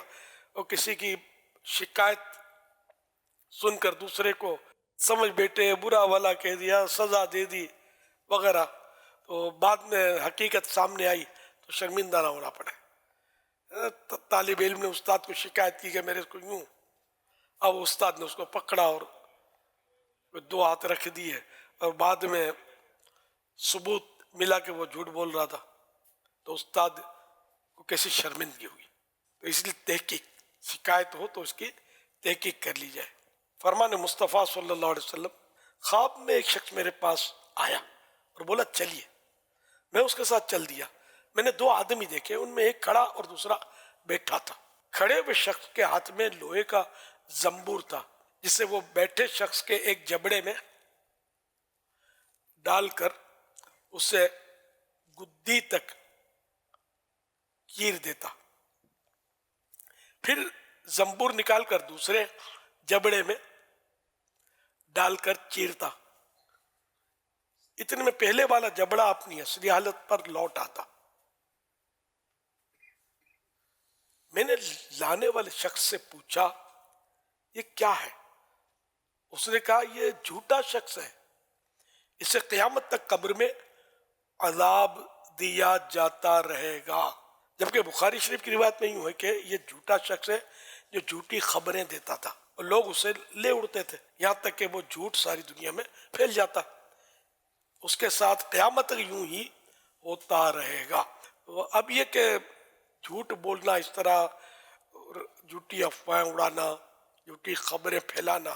اور کسی کی شکایت سن کر دوسرے کو سمجھ بیٹھے، برا بھلا کہہ دیا، سزا دے دی وغیرہ، تو بعد میں حقیقت سامنے آئی تو شرمندہ نہ ہونا پڑے. طالب علم نے استاد کو شکایت کی کہ میرے کو یوں، اب استاد نے اس کو پکڑا اور 2 ہاتھ رکھ دیے، اور بعد میں ثبوت ملا کہ وہ جھوٹ بول رہا تھا، تو استاد کو کیسی شرمندگی ہوئی. تو اس لیے تحقیق، شکایت ہو تو اس کی تحقیق کر لی جائے. فرمان مصطفیٰ صلی اللہ علیہ وسلم، خواب میں ایک شخص میرے پاس آیا اور بولا چلیے. میں اس کے ساتھ چل دیا. میں نے 2 آدمی دیکھے، ان میں ایک کھڑا اور دوسرا بیٹھا تھا. کھڑے ہوئے شخص کے ہاتھ میں لوہے کا زنبور تھا، جسے وہ بیٹھے شخص کے ایک جبڑے میں ڈال کر اسے گدی تک چیر دیتا، پھر زنبور نکال کر دوسرے جبڑے میں ڈال کر چیرتا. اتنے میں پہلے والا جبڑا اپنی اصلی حالت پر لوٹ آتا. میں نے لانے والے شخص سے پوچھا یہ کیا ہے؟ اس نے کہا یہ جھوٹا شخص ہے، اسے قیامت تک قبر میں عذاب دیا جاتا رہے گا. جبکہ بخاری شریف کی روایت میں یوں ہے کہ یہ جھوٹا شخص ہے جو جھوٹی خبریں دیتا تھا اور لوگ اسے لے اڑتے تھے، یہاں تک کہ وہ جھوٹ ساری دنیا میں پھیل جاتا. اس کے ساتھ قیامت تک یوں ہی ہوتا رہے گا. اب یہ کہ جھوٹ بولنا، اس طرح جھوٹی افواہیں اڑانا، جھوٹی خبریں پھیلانا،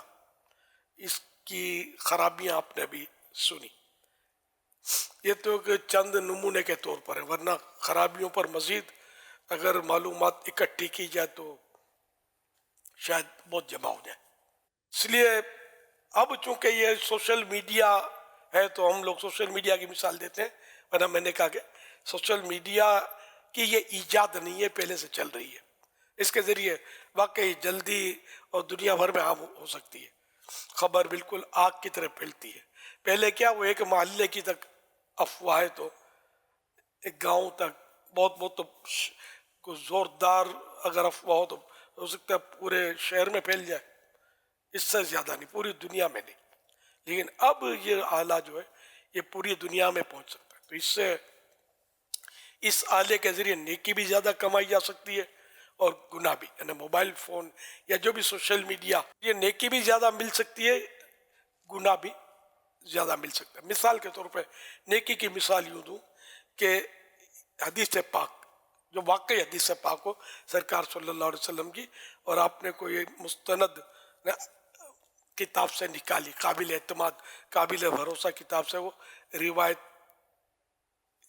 اس کی خرابیاں آپ نے بھی سنی. یہ تو کہ چند نمونے کے طور پر ہے، ورنہ خرابیوں پر مزید اگر معلومات اکٹھی کی جائے تو شاید بہت جمع ہو جائے. اس لیے اب چونکہ یہ سوشل میڈیا ہے تو ہم لوگ سوشل میڈیا کی مثال دیتے ہیں، ورنہ میں نے کہا کہ سوشل میڈیا کی یہ ایجاد نہیں ہے، پہلے سے چل رہی ہے. اس کے ذریعے واقعی جلدی اور دنیا بھر میں عام ہو سکتی ہے. خبر بالکل آگ کی طرح پھیلتی ہے. پہلے کیا وہ ایک محلے کی تک افواہ تو ایک گاؤں تک بہت تو کوئی زوردار اگر افواہ ہو سکتا ہے پورے شہر میں پھیل جائے، اس سے زیادہ نہیں، پوری دنیا میں نہیں. لیکن اب یہ آلہ جو ہے یہ پوری دنیا میں پہنچ سکتا ہے. تو اس سے اس آلے کے ذریعے نیکی بھی زیادہ کمائی جا سکتی ہے اور گناہ بھی، یعنی موبائل فون یا جو بھی سوشل میڈیا، یہ نیکی بھی زیادہ مل سکتی ہے، گناہ بھی زیادہ مل سکتا ہے. مثال کے طور پہ نیکی کی مثال یوں دوں کہ حدیث پاک جو واقعی حدیث پاک ہو سرکار صلی اللہ علیہ وسلم کی، اور آپ نے کوئی مستند کتاب سے نکالی، قابل اعتماد قابل بھروسہ کتاب سے وہ روایت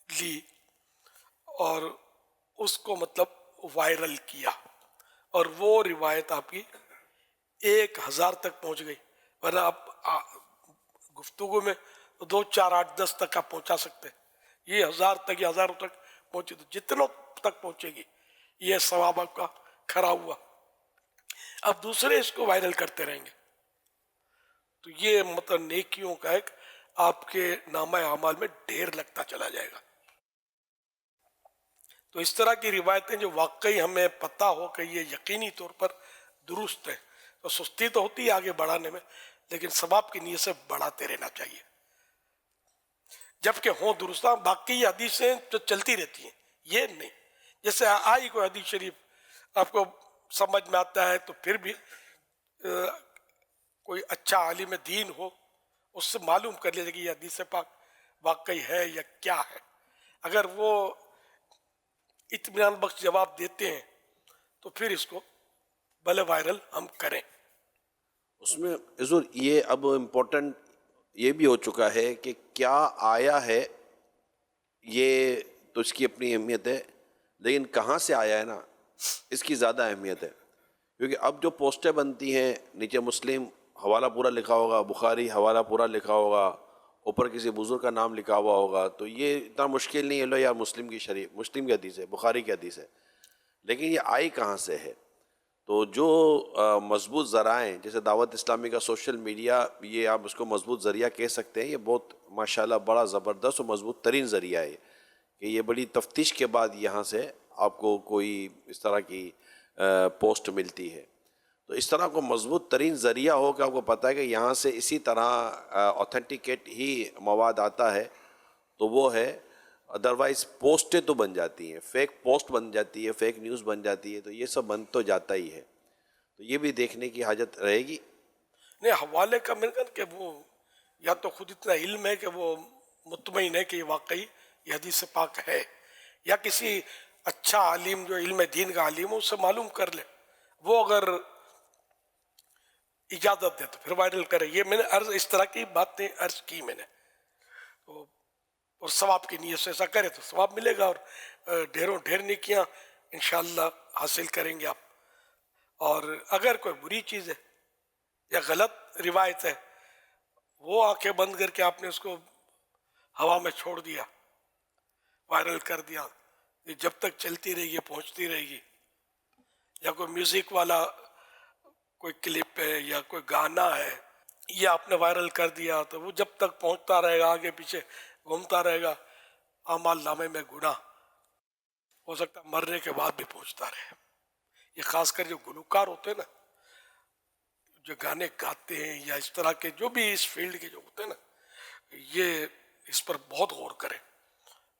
لی اور اس کو مطلب وائرل کیا، اور وہ روایت آپ کی 1000 تک پہنچ گئی. ورنہ آپ گفتگو میں 2 4 8 10 تک آپ پہنچا سکتے، یہ 1000 تک یا ہزاروں تک پہنچی تو جتنوں تک پہنچے گی یہ ثواب آپ کا کھڑا ہوا. اب دوسرے اس کو وائرل کرتے رہیں گے تو یہ مطلب نیکیوں کا ایک آپ کے نامہ اعمال میں ڈھیر لگتا چلا جائے گا. تو اس طرح کی روایتیں جو واقعی ہمیں پتہ ہو کہ یہ یقینی طور پر درست ہے، تو سستی تو ہوتی ہے آگے بڑھانے میں، لیکن ثواب کی نیت سے بڑھاتے رہنا چاہیے جبکہ ہوں درست. باقی یہ حدیثیں جو چلتی رہتی ہیں یہ نہیں، جیسے آئی کوئی حدیث شریف آپ کو سمجھ میں آتا ہے تو پھر بھی کوئی اچھا عالم دین ہو اس سے معلوم کر لیجیے کہ یہ حدیث پاک واقعی ہے یا کیا ہے. اگر وہ اطمینان بخش جواب دیتے ہیں تو پھر اس کو بھلے وائرل ہم کریں. اس میں حضور یہ اب امپورٹنٹ یہ بھی ہو چکا ہے کہ کیا آیا ہے، یہ تو اس کی اپنی اہمیت ہے، لیکن کہاں سے آیا ہے نا اس کی زیادہ اہمیت ہے. کیونکہ اب جو پوسٹیں بنتی ہیں نیچے مسلم حوالہ پورا لکھا ہوگا، بخاری حوالہ پورا لکھا ہوگا، اوپر کسی بزرگ کا نام لکھا ہوا ہوگا، تو یہ اتنا مشکل نہیں ہے لو یار مسلم کی شریف، مسلم کی حدیث ہے، بخاری کی حدیث ہے. لیکن یہ آئی کہاں سے ہے؟ تو جو مضبوط ذرائع جیسے دعوت اسلامی کا سوشل میڈیا، یہ آپ اس کو مضبوط ذریعہ کہہ سکتے ہیں. یہ بہت ماشاءاللہ بڑا زبردست اور مضبوط ترین ذریعہ ہے کہ یہ بڑی تفتیش کے بعد یہاں سے آپ کو کوئی اس طرح کی پوسٹ ملتی ہے. تو اس طرح کو مضبوط ترین ذریعہ ہو کہ آپ کو پتہ ہے کہ یہاں سے اسی طرح اوتھینٹیکیٹ ہی مواد آتا ہے تو وہ ہے. ادروائز پوسٹیں تو بن جاتی ہیں، فیک پوسٹ بن جاتی ہے، فیک نیوز بن جاتی ہے، تو یہ سب بن تو جاتا ہی ہے. تو یہ بھی دیکھنے کی حاجت رہے گی. نہیں حوالے کا میں نے کہ وہ یا تو خود اتنا علم ہے کہ وہ مطمئن ہے کہ یہ واقعی یہ حدیث پاک ہے، یا کسی اچھا عالم جو علم دین کا عالم ہو اس سے معلوم کر لے، وہ اگر اجازت دے تو پھر وائرل کرے. یہ میں نے اس طرح کی باتیں عرض کی میں نے. اور ثواب کی نیت سے ایسا کرے تو ثواب ملے گا، اور ڈھیروں ڈھیر نیکیاں انشاءاللہ حاصل کریں گے آپ. اور اگر کوئی بری چیز ہے یا غلط روایت ہے وہ آنکھیں بند کر کے آپ نے اس کو ہوا میں چھوڑ دیا، وائرل کر دیا، یہ جب تک چلتی رہے گی پہنچتی رہے گی. یا کوئی میوزک والا کوئی کلپ ہے یا کوئی گانا ہے یہ آپ نے وائرل کر دیا تو وہ جب تک پہنچتا رہے گا، آگے پیچھے گھومتا رہے گا، اعمال نامے میں گناہ ہو سکتا ہے مرنے کے بعد بھی پہنچتا رہے. یہ خاص کر جو گلوکار ہوتے ہیں نا، جو گانے گاتے ہیں یا اس طرح کے جو بھی اس فیلڈ کے جو ہوتے ہیں نا، یہ اس پر بہت غور کریں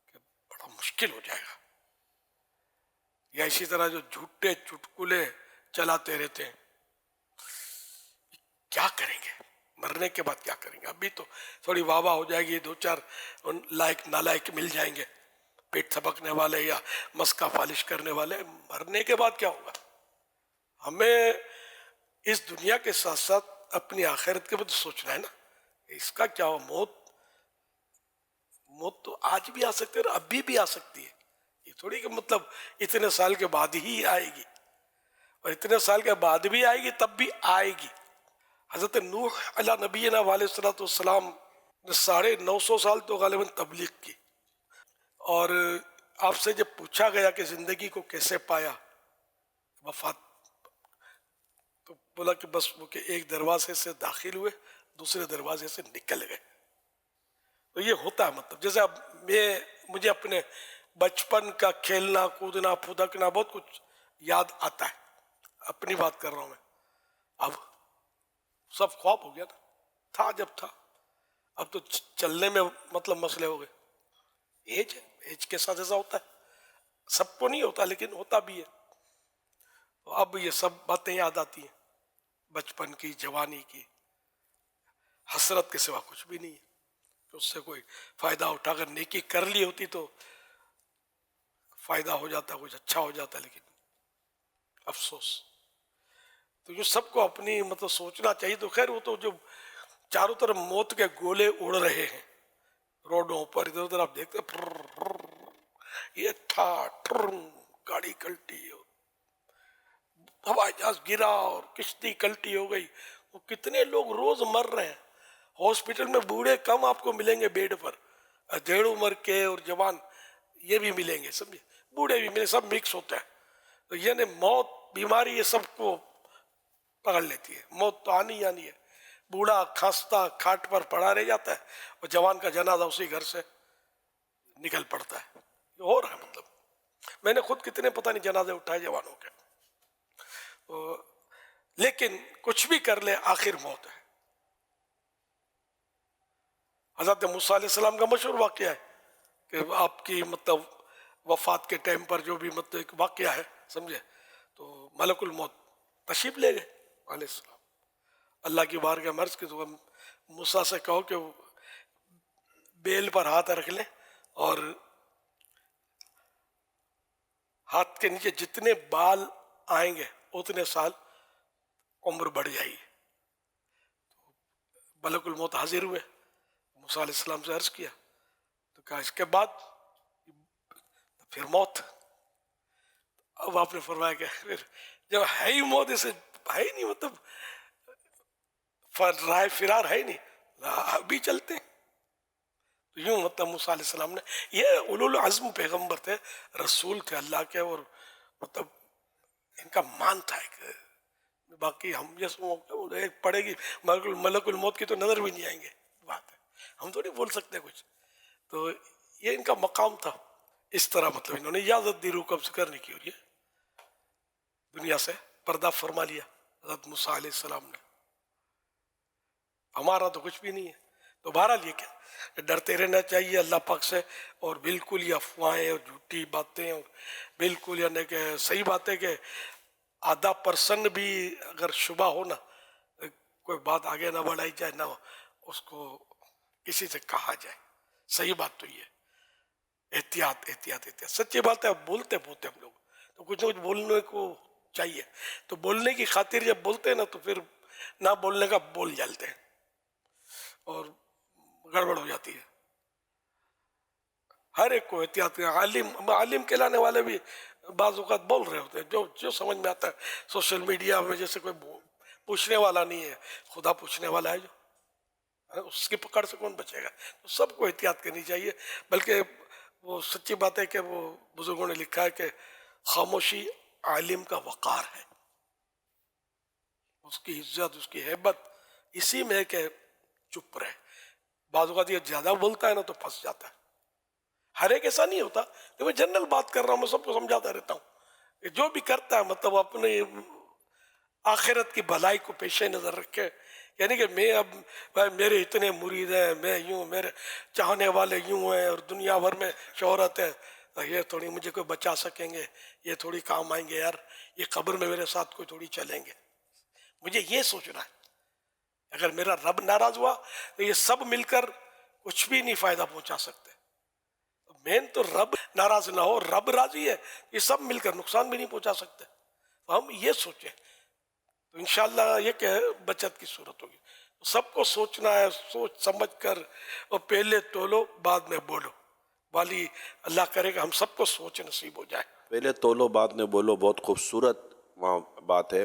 کہ بڑا مشکل ہو جائے گا. یا اسی طرح جو جھوٹے چٹکلے چلاتے رہتے ہیں، کیا کریں گے مرنے کے بعد؟ کیا کریں گے؟ ابھی تو تھوڑی واہ واہ ہو جائے گی، 2 4 لائک نالائک مل جائیں گے، پیٹ تھپکنے والے یا مسکا فالش کرنے والے. مرنے کے بعد کیا ہوگا؟ ہمیں اس دنیا کے ساتھ ساتھ اپنی آخرت کے بعد سوچنا ہے نا. اس کا کیا ہو؟ موت تو آج بھی آ سکتی ہے، ابھی بھی آ سکتی ہے. یہ تھوڑی کہ مطلب اتنے سال کے بعد ہی آئے گی، اور اتنے سال کے بعد بھی آئے گی تب بھی آئے گی. حضرت نوح علیہ نبینا علیہ الصلوۃ والسلام نے 950 سال تو غالباً تبلیغ کی، اور آپ سے جب پوچھا گیا کہ زندگی کو کیسے پایا وفات، تو تو بولا کہ بس وہ کہ ایک دروازے سے داخل ہوئے دوسرے دروازے سے نکل گئے. تو یہ ہوتا ہے مطلب جیسے اب مجھے اپنے بچپن کا کھیلنا کودنا پھدکنا بہت کچھ یاد آتا ہے. اپنی بات کر رہا ہوں میں. اب سب خواب ہو گیا نا. تھا جب تھا اب تو چلنے میں مطلب مسئلے ہو گئے. ایج کے ساتھ ایسا ہوتا ہے. سب کو نہیں ہوتا لیکن ہوتا بھی ہے. تو اب یہ سب باتیں یاد آتی ہیں بچپن کی جوانی کی. حسرت کے سوا کچھ بھی نہیں ہے کہ اس سے کوئی فائدہ اٹھا کر نیکی کر لی ہوتی تو فائدہ ہو جاتا کچھ اچھا ہو جاتا. لیکن افسوس. تو یہ سب کو اپنی مطلب سوچنا چاہیے. تو خیر وہ تو جو چاروں طرف موت کے گولے اڑ رہے ہیں روڈوں پر ادھر ادھر آپ دیکھتے یہ تھا گاڑی کلٹی ہوائی جہاز گرا اور کشتی کلٹی ہو گئی. وہ کتنے لوگ روز مر رہے ہیں. ہاسپٹل میں بوڑھے کم آپ کو ملیں گے بیڈ پر. ڈیڑھ عمر کے اور جوان یہ بھی ملیں گے سمجھے. بوڑھے بھی ملیں سب مکس ہوتا ہے. تو یعنی موت بیماری یہ سب کو پکڑ لیتی ہے. موت تو آنی ہے. بوڑھا کھانستا کھاٹ پر پڑا رہ جاتا ہے اور جوان کا جنازہ اسی گھر سے نکل پڑتا ہے. یہ ہو رہا ہے مطلب. میں نے خود کتنے پتہ نہیں جنازے اٹھائے جوانوں کے. لیکن کچھ بھی کر لے آخر موت ہے. حضرت موسیٰ علیہ السلام کا مشہور واقعہ ہے کہ آپ کی مطلب وفات کے ٹائم پر جو بھی مطلب ایک واقعہ ہے سمجھے. تو ملک الموت تشریف لے گئے علیہ السلام. اللہ کی بارگاہ میں عرض کی تو موسیٰ سے کہو کہ بیل پر ہاتھ رکھ لیں اور ہاتھ کے نیچے جتنے بال آئیں گے اتنے سال عمر بڑھ جائے گی. ملک الموت حاضر ہوئے. موسیٰ علیہ السلام سے عرض کیا تو کہا اس کے بعد پھر موت. اب آپ نے فرمایا کہ پھر جب ہے ہی موت اسے ہے ہی نہیں مطلب رائے فرار ہے ہی نہیں ابھی چلتے. تو یوں مطلب موسیٰ علیہ السلام نے یہ اولو العزم پیغمبر تھے رسول تھے اللہ کے اور مطلب ان کا مان تھا. ایک باقی ہم یہ ایک پڑے گی ملک الموت کی تو نظر بھی نہیں آئیں گے بات ہے. ہم تو نہیں بول سکتے کچھ. تو یہ ان کا مقام تھا. اس طرح مطلب انہوں نے اجازت دی روح قبض کرنے کی اور یہ دنیا سے پردہ فرما لیا حضرت موسیٰ علیہ السلام نے. ہمارا تو کچھ بھی نہیں ہے. تو بہرحال یہ کہ ڈرتے رہنا چاہیے اللہ پاک سے. اور بالکل یہ افواہیں اور جھوٹی باتیں اور بالکل یعنی کہ صحیح بات ہے کہ آدھا پرسن بھی اگر شبہ ہو نا کوئی بات آگے نہ بڑھائی جائے نہ اس کو کسی سے کہا جائے. صحیح بات تو یہ احتیاط احتیاط احتیاط. سچی بات ہے بولتے بولتے ہم لوگ تو کچھ نہ کچھ بولنے کو چاہیے. تو بولنے کی خاطر جب بولتے ہیں نا تو پھر نہ بولنے کا بول جالتے ہیں اور گڑبڑ ہو جاتی ہے. ہر ایک کو احتیاط. عالم کہلانے والے بھی بعض اوقات بول رہے ہوتے ہیں جو سمجھ میں آتا ہے. سوشل میڈیا میں جیسے کوئی پوچھنے والا نہیں ہے خدا پوچھنے والا ہے جو اس کی پکڑ سے کون بچے گا. تو سب کو احتیاط کرنی چاہیے. بلکہ وہ سچی بات ہے کہ وہ بزرگوں نے لکھا ہے کہ خاموشی عالم کا وقار ہے. اس کی عزت اس کی ہیبت اسی میں ہے کہ چپ رہے. بعض اوقات یہ زیادہ بولتا ہے نا تو پھنس جاتا ہے. ہر ایک ایسا نہیں ہوتا. تو میں جنرل بات کر رہا ہوں. میں سب کو سمجھاتا رہتا ہوں جو بھی کرتا ہے مطلب اپنے آخرت کی بھلائی کو پیش نظر رکھے. یعنی کہ میں اب میرے اتنے مرید ہیں میں یوں میرے چاہنے والے یوں ہیں اور دنیا بھر میں شہرت ہے یہ تھوڑی مجھے کوئی بچا سکیں گے یہ تھوڑی کام آئیں گے یار یہ قبر میں میرے ساتھ کوئی تھوڑی چلیں گے. مجھے یہ سوچنا ہے اگر میرا رب ناراض ہوا تو یہ سب مل کر کچھ بھی نہیں فائدہ پہنچا سکتے. مین تو رب ناراض نہ ہو رب راضی ہے یہ سب مل کر نقصان بھی نہیں پہنچا سکتے. تو ہم یہ سوچیں تو انشاءاللہ یہ کہ بچت کی صورت ہوگی. سب کو سوچنا ہے سوچ سمجھ کر اور پہلے تولو بعد میں بولو. والی اللہ کرے کہ ہم سب کو سوچ نصیب ہو جائے. پہلے تولو بعد میں بولو بہت خوبصورت وہاں بات ہے.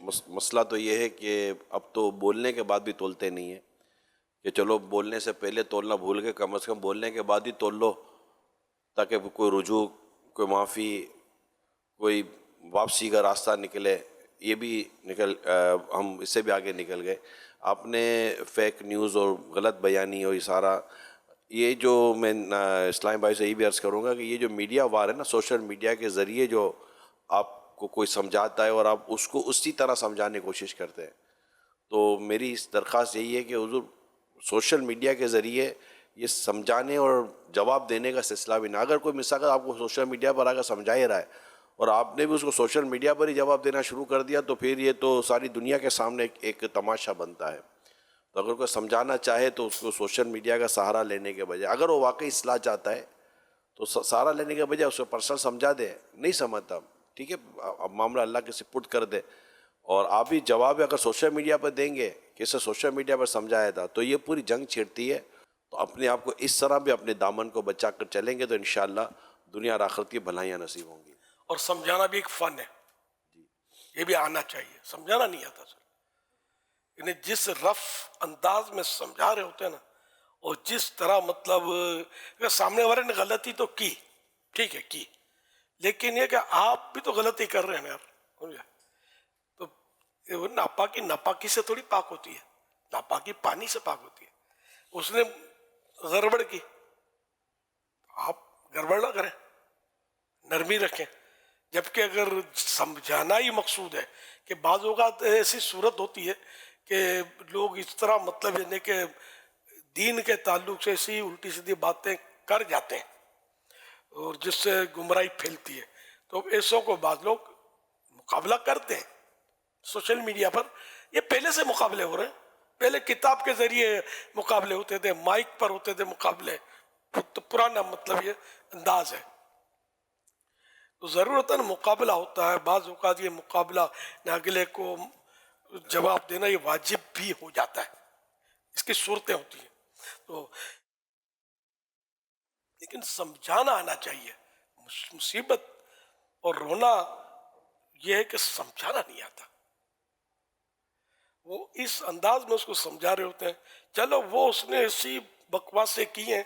مسئلہ تو یہ ہے کہ اب تو بولنے کے بعد بھی تولتے نہیں ہیں کہ چلو بولنے سے پہلے تولنا بھول کے کم از کم بولنے کے بعد ہی تول لو تاکہ کوئی رجوع کوئی معافی کوئی واپسی کا راستہ نکلے. یہ بھی ہم اس سے بھی آگے نکل گئے. آپ نے فیک نیوز اور غلط بیانی اور اشارہ، یہ جو میں اسلام بھائی سے یہ بھی عرض کروں گا کہ یہ جو میڈیا وار ہے نا، سوشل میڈیا کے ذریعے جو آپ کو کوئی سمجھاتا ہے اور آپ اس کو اسی طرح سمجھانے کی کوشش کرتے ہیں، تو میری اس درخواست یہی ہے کہ حضور سوشل میڈیا کے ذریعے یہ سمجھانے اور جواب دینے کا سلسلہ بھی نہ، اگر کوئی مثال آپ کو سوشل میڈیا پر آ کر سمجھا ہی رہا ہے اور آپ نے بھی اس کو سوشل میڈیا پر ہی جواب دینا شروع کر دیا، تو پھر یہ تو ساری دنیا کے سامنے ایک تماشا بنتا ہے. تو اگر کوئی سمجھانا چاہے تو اس کو سوشل میڈیا کا سہارا لینے کے بجائے، اگر وہ واقعی اصلاح چاہتا ہے تو سہارا لینے کے بجائے اس کو پرسنل سمجھا دے. نہیں سمجھتا، ٹھیک ہے، اب معاملہ اللہ کے سپرد کر دے، اور آپ بھی جواب اگر سوشل میڈیا پر دیں گے کہ اسے سوشل میڈیا پر سمجھایا تھا، تو یہ پوری جنگ چھڑتی ہے. تو اپنے آپ کو اس طرح بھی اپنے دامن کو بچا کر چلیں گے تو انشاءاللہ دنیا اور آخرت کی بھلائیاں نصیب ہوں گی. اور سمجھانا بھی ایک فن ہے، یہ بھی آنا چاہیے. سمجھانا نہیں آتا سر، یعنی جس رف انداز میں سمجھا رہے ہوتے ہیں نا، اور جس طرح مطلب سامنے والے نے غلطی تو کی، ٹھیک ہے کی، لیکن یہ کہ آپ بھی تو غلطی کر رہے ہیں نا یار. تو ناپاکی ناپاکی سے تھوڑی پاک ہوتی ہے، ناپاکی پانی سے پاک ہوتی ہے. اس نے گڑبڑ کی، آپ گڑبڑ نہ کریں، نرمی رکھیں. جبکہ اگر سمجھانا ہی مقصود ہے، کہ بعض اوقات ایسی صورت ہوتی ہے کہ لوگ اس طرح مطلب یعنی کہ دین کے تعلق سے ایسی الٹی سیدھی باتیں کر جاتے ہیں اور جس سے گمراہی پھیلتی ہے. تو ایسوں کو بعض لوگ مقابلہ کرتے ہیں سوشل میڈیا پر. یہ پہلے سے مقابلے ہو رہے ہیں، پہلے کتاب کے ذریعے مقابلے ہوتے تھے، مائک پر ہوتے تھے مقابلے، تو پرانا مطلب یہ انداز ہے. تو ضرورتاً مقابلہ ہوتا ہے. بعض اوقات یہ مقابلہ اگلے کو جواب دینا یہ واجب بھی ہو جاتا ہے، اس کی صورتیں ہوتی ہیں. تو لیکن سمجھانا آنا چاہیے. مصیبت اور رونا یہ ہے کہ سمجھانا نہیں آتا. وہ اس انداز میں اس کو سمجھا رہے ہوتے ہیں. چلو وہ اس نے ایسی بکواسیں کی ہیں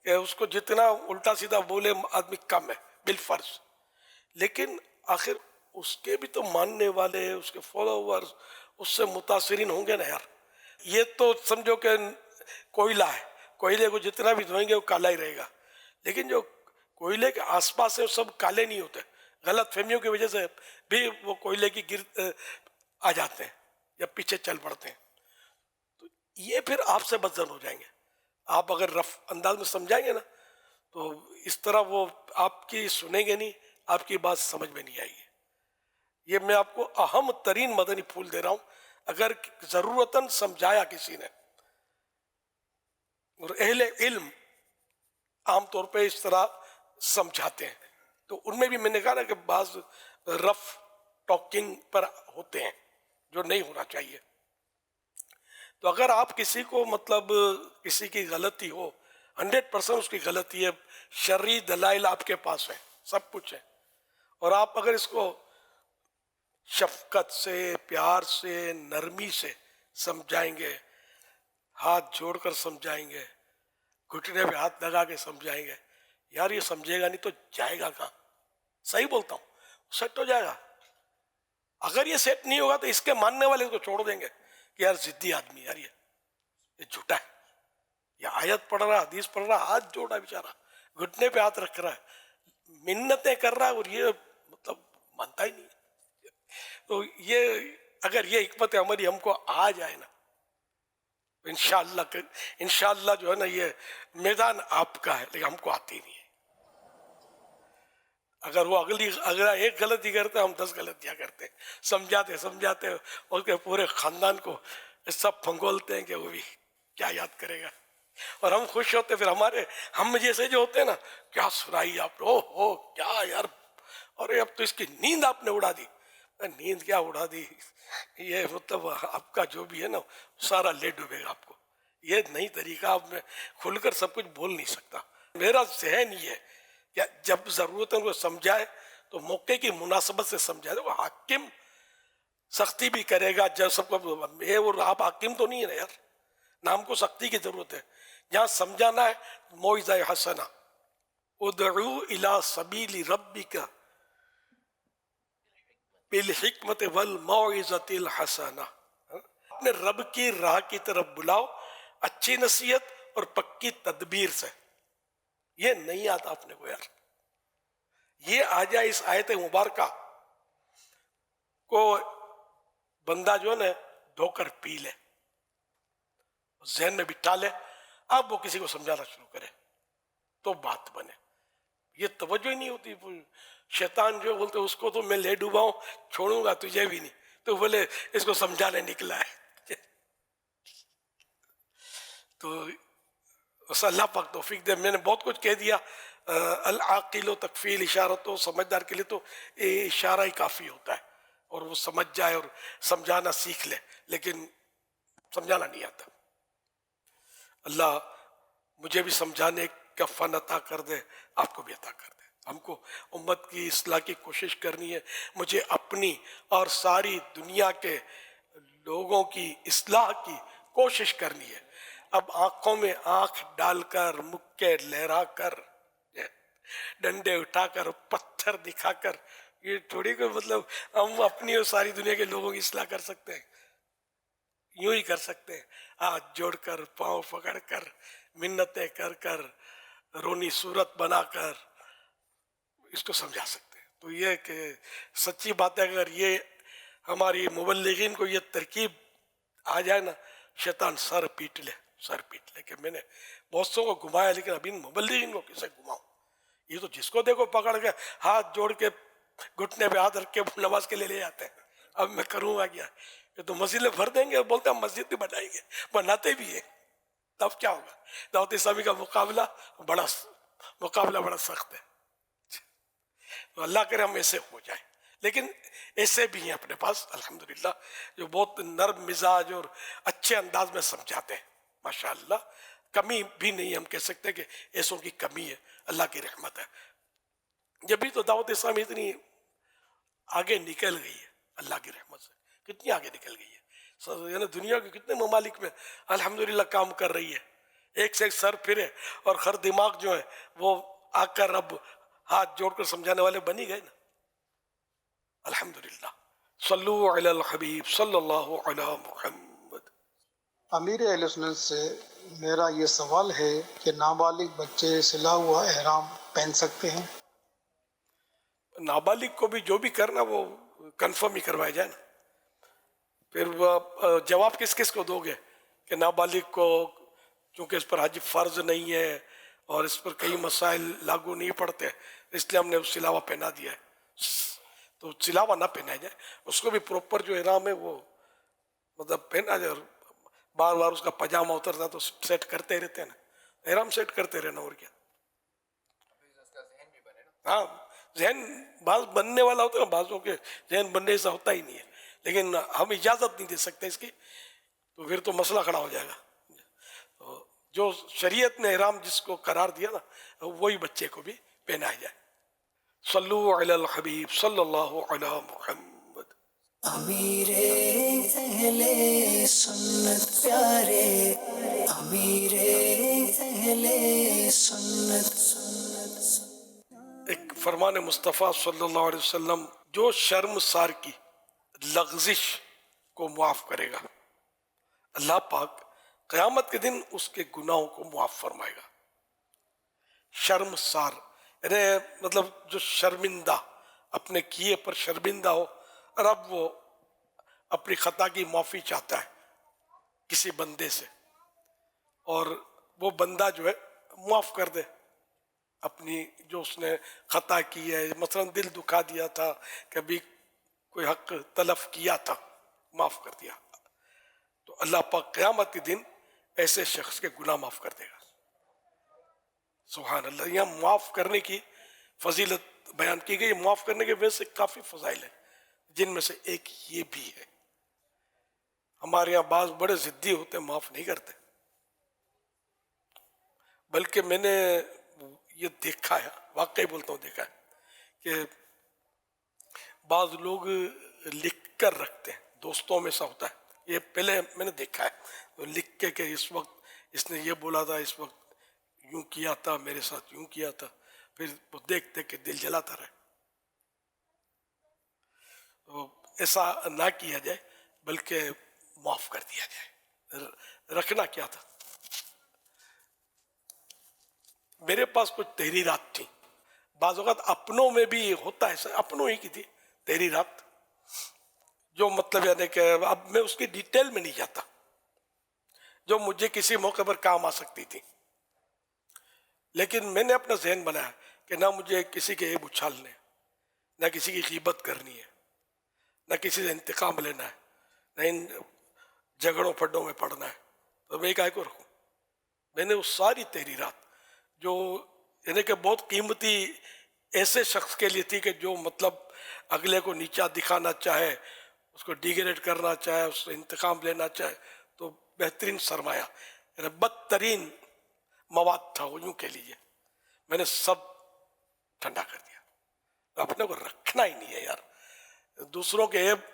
کہ اس کو جتنا الٹا سیدھا بولے آدمی کم ہے بالفرض، لیکن آخر اس کے بھی تو ماننے والے، اس کے فالوورز اس سے متاثرین ہوں گے نا یار. یہ تو سمجھو کہ کوئلہ ہے، کوئلے کو جتنا بھی دھوئیں گے وہ کالا ہی رہے گا. لیکن جو کوئلے کے آس پاس ہے وہ سب کالے نہیں ہوتے، غلط فہمیوں کی وجہ سے بھی وہ کوئلے کی گرد آ جاتے ہیں یا پیچھے چل پڑتے ہیں. تو یہ پھر آپ سے بدظن ہو جائیں گے. آپ اگر رف انداز میں سمجھائیں گے نا تو اس طرح وہ آپ کی سنیں گے نہیں، آپ کی بات سمجھ میں نہیں آئے گی. یہ میں آپ کو اہم ترین مدنی پھول دے رہا ہوں. اگر ضرورتاً سمجھایا کسی نے، اور اہل علم عام طور پہ اس طرح سمجھاتے ہیں، تو ان میں بھی میں نے کہا نا کہ بعض رف ٹاکنگ پر ہوتے ہیں جو نہیں ہونا چاہیے. تو اگر آپ کسی کو مطلب کسی کی غلطی ہو، 100% اس کی غلطی ہے، شرعی دلائل آپ کے پاس ہیں، سب کچھ ہے، اور آپ اگر اس کو شفقت سے، پیار سے، نرمی سے سمجھائیں گے، ہاتھ جوڑ کر سمجھائیں گے، گھٹنے پہ ہاتھ لگا کے سمجھائیں گے، یار یہ سمجھے گا نہیں تو جائے گا کہاں؟ صحیح بولتا ہوں، سیٹ ہو جائے گا. اگر یہ سیٹ نہیں ہوگا تو اس کے ماننے والے کو چھوڑ دیں گے کہ یار ضدی آدمی، یار یہ جھوٹا ہے، یہ آیت پڑھ رہا، حدیث پڑھ رہا، ہاتھ جوڑا بیچارہ، گھٹنے پہ ہاتھ رکھ رہا ہے، منتیں کر رہا ہے، اور یہ مطلب مانتا ہی نہیں. تو یہ اگر یہ حکمت عملی ہم کو آ جائے نا، انشاءاللہ جو ہے نا یہ میدان آپ کا ہے، لیکن ہم کو آتی نہیں ہے. اگر وہ اگر ایک غلطی کرتے ہم 10 غلطیاں کرتے ہیں، سمجھاتے اور کے پورے خاندان کو سب پھنگولتے ہیں کہ وہ بھی کیا یاد کرے گا. اور ہم خوش ہوتے، پھر ہم جیسے جو ہوتے ہیں نا، کیا سنائی آپ نے، او کیا یار، اور اب تو اس کی نیند آپ نے اڑا دی. نیند کیا اڑا دی، یہ مطلب آپ کا جو بھی ہے نا سارا لے ڈوبے گا آپ کو. یہ نئی طریقہ آپ میں کھل کر سب کچھ بول نہیں سکتا. میرا ذہن یہ ہے کہ جب ضرورت ہے وہ سمجھائے تو موقع کی مناسبت سے سمجھائے. وہ حاکم سختی بھی کرے گا جب سب کو، اور آپ حاکم تو نہیں ہے نا یار، نہ ہم کو سختی کی ضرورت ہے. جہاں سمجھانا ہے موعظہ حسنہ، ادعو الی سبیل ربک بالحکمت والموعظۃ الحسنہ، اپنے رب کی راہ کی طرف بلاؤ اچھی نصیحت اور پکی تدبیر سے. یہ نہیں آتا اپنے کو یار. یہ آ جائے اس آیت مبارکہ کو بندہ جو ہے نا دھو کر پی لے، ذہن میں بٹھا لے، اب وہ کسی کو سمجھانا شروع کرے تو بات بنے. یہ توجہ ہی نہیں ہوتی. شیطان جو بولتے اس کو تو میں لے ڈوباؤں چھوڑوں گا تجھے بھی نہیں، تو بولے اس کو سمجھانے نکلا ہے. تو اللہ پاک توفیق دے. میں نے بہت کچھ کہہ دیا. العاقل و تکفیل اشارت، سمجھدار کے لیے تو اشارہ ہی کافی ہوتا ہے اور وہ سمجھ جائے اور سمجھانا سیکھ لے، لیکن سمجھانا نہیں آتا. اللہ مجھے بھی سمجھانے کا فن عطا کر دے، آپ کو بھی عطا کر دے. ہم کو امت کی اصلاح کی کوشش کرنی ہے. مجھے اپنی اور ساری دنیا کے لوگوں کی اصلاح کی کوشش کرنی ہے. اب آنکھوں میں آنکھ ڈال کر، مکے لہرا کر، ڈنڈے اٹھا کر، پتھر دکھا کر، یہ تھوڑی کوئی مطلب ہم اپنی اور ساری دنیا کے لوگوں کی اصلاح کر سکتے ہیں. یوں ہی کر سکتے ہیں ہاتھ جوڑ کر، پاؤں پکڑ کر، منتیں کر کر، رونی صورت بنا کر اس کو سمجھا سکتے ہیں. تو یہ کہ سچی بات ہے، اگر یہ ہماری مبلغین کو یہ ترکیب آ جائے نا، شیطان سر پیٹ لے کہ میں نے بہت سو کو گھمایا لیکن ابھی مبلغین کو کسے گھماؤں. یہ تو جس کو دیکھو پکڑ کے ہاتھ جوڑ کے گھٹنے پہ ہاتھ رکھ کے نماز کے لیے لے جاتے ہیں. اب میں کروں گا کیا؟ یہ تو مسجد میں بھر دیں گے اور بولتے ہیں مسجد بھی بنائیں گے، بناتے بھی ہیں. تب کیا ہوگا؟ دعوت اسلامی کا مقابلہ بڑا سخت ہے. تو اللہ کرے ہم ایسے ہو جائیں. لیکن ایسے بھی ہیں اپنے پاس الحمدللہ جو بہت نرم مزاج اور اچھے انداز میں سمجھاتے ہیں. ماشاءاللہ کمی بھی نہیں ہم کہہ سکتے کہ ایسوں کی کمی ہے، اللہ کی رحمت ہے. جب بھی تو دعوت اسلامی اتنی آگے نکل گئی ہے اللہ کی رحمت سے. کتنی آگے نکل گئی ہے، یعنی دنیا کے کتنے ممالک میں الحمدللہ کام کر رہی ہے. ایک سے ایک سر پھرے اور ہر دماغ جو ہے وہ آ کر اب ہاتھ جوڑ کر سمجھانے والے بنی گئے نا الحمدللہ. صلو علی الحبیب صلی اللہ علی محمد. امیر اہل سنت سے میرا یہ سوال ہے کہ نابالغ بچے سلا ہوا احرام پہن سکتے ہیں؟ نابالغ کو بھی جو بھی کرنا وہ کنفرم ہی کروایا جائے نا. پھر وہ جواب کس کس کو دو گے کہ نابالغ کو، چونکہ اس پر حج فرض نہیں ہے اور اس پر کئی مسائل لاگو نہیں پڑتے، اس لیے ہم نے سلاوا پہنا دیا ہے. تو سلاوا نہ پہنا جائے، اس کو بھی پروپر جو احرام ہے وہ مطلب پہنا جائے. اور بار بار اس کا پاجامہ اترتا تو سیٹ کرتے رہتے ہیں نا، احرام سیٹ کرتے رہنا اور کیا. ہاں ذہن بعض بننے والا ہوتا ہے نا، بعضوں کے ذہن بننے ایسا ہوتا ہی نہیں ہے، لیکن ہم اجازت نہیں دے سکتے اس کی، تو پھر تو مسئلہ کھڑا ہو جائے گا. جو شریعت نے احرام جس کو قرار دیا نا وہی بچے کو بھی پہنایا جائے. صلو علی الحبیب صلی اللہ علی محمد. امیر اہل سنت پیارے، امیر اہل سنت. ایک فرمان مصطفیٰ صلی اللہ علیہ وسلم، جو شرمسار کی لغزش کو معاف کرے گا اللہ پاک قیامت کے دن اس کے گناہوں کو معاف فرمائے گا. شرمسار یعنی مطلب جو شرمندہ، اپنے کیے پر شرمندہ ہو، اور اب وہ اپنی خطا کی معافی چاہتا ہے کسی بندے سے، اور وہ بندہ جو ہے معاف کر دے اپنی جو اس نے خطا کی ہے، مثلا دل دکھا دیا تھا، کبھی کوئی حق تلف کیا تھا، معاف کر دیا، تو اللہ پاک قیامت کے دن ایسے شخص کے گناہ معاف کر دے گا. سبحان اللہ. یہاں معاف کرنے کی فضیلت بیان کی گئی. معاف کرنے کے وجہ سے کافی فضائل ہیں، جن میں سے ایک یہ بھی ہے. ہمارے یہاں بعض بڑے ضدی ہوتے ہیں، معاف نہیں کرتے. بلکہ میں نے یہ دیکھا ہے، واقعی بولتا ہوں دیکھا ہے، کہ بعض لوگ لکھ کر رکھتے ہیں، دوستوں میں ایسا ہوتا ہے. یہ پہلے میں نے دیکھا ہے، لکھ کے کہ اس وقت اس نے یہ بولا تھا، اس وقت یوں کیا تھا، میرے ساتھ یوں کیا تھا. پھر وہ دیکھتے کہ دل جلاتا رہے. تو ایسا نہ کیا جائے بلکہ معاف کر دیا جائے. رکھنا کیا تھا, میرے پاس کچھ تحریرات تھیں, بعض اوقات اپنوں میں بھی ہوتا ہے, اپنوں ہی کی تھی تحریرات, جو مطلب یعنی کہ اب میں اس کی ڈیٹیل میں نہیں جاتا, جو مجھے کسی موقع پر کام آ سکتی تھی. لیکن میں نے اپنا ذہن بنایا کہ نہ مجھے کسی کے عیب اچھالنے, نہ کسی کی غیبت کرنی ہے, نہ کسی سے انتقام لینا ہے, نہ ان جھگڑوں پھڈوں میں پڑنا ہے. تو میں کہا کو رکھوں, میں نے وہ ساری تحریرات جو یعنی کہ بہت قیمتی ایسے شخص کے لیے تھی کہ جو مطلب اگلے کو نیچا دکھانا چاہے, اس کو ڈیگریڈ کرنا چاہے, اس سے انتقام لینا چاہے, تو بہترین سرمایہ یعنی بدترین مواد تھا وہ, یوں کہہ لیجیے. میں نے سب ٹھنڈا کر دیا. اپنے کو رکھنا ہی نہیں ہے یار, دوسروں کے عیب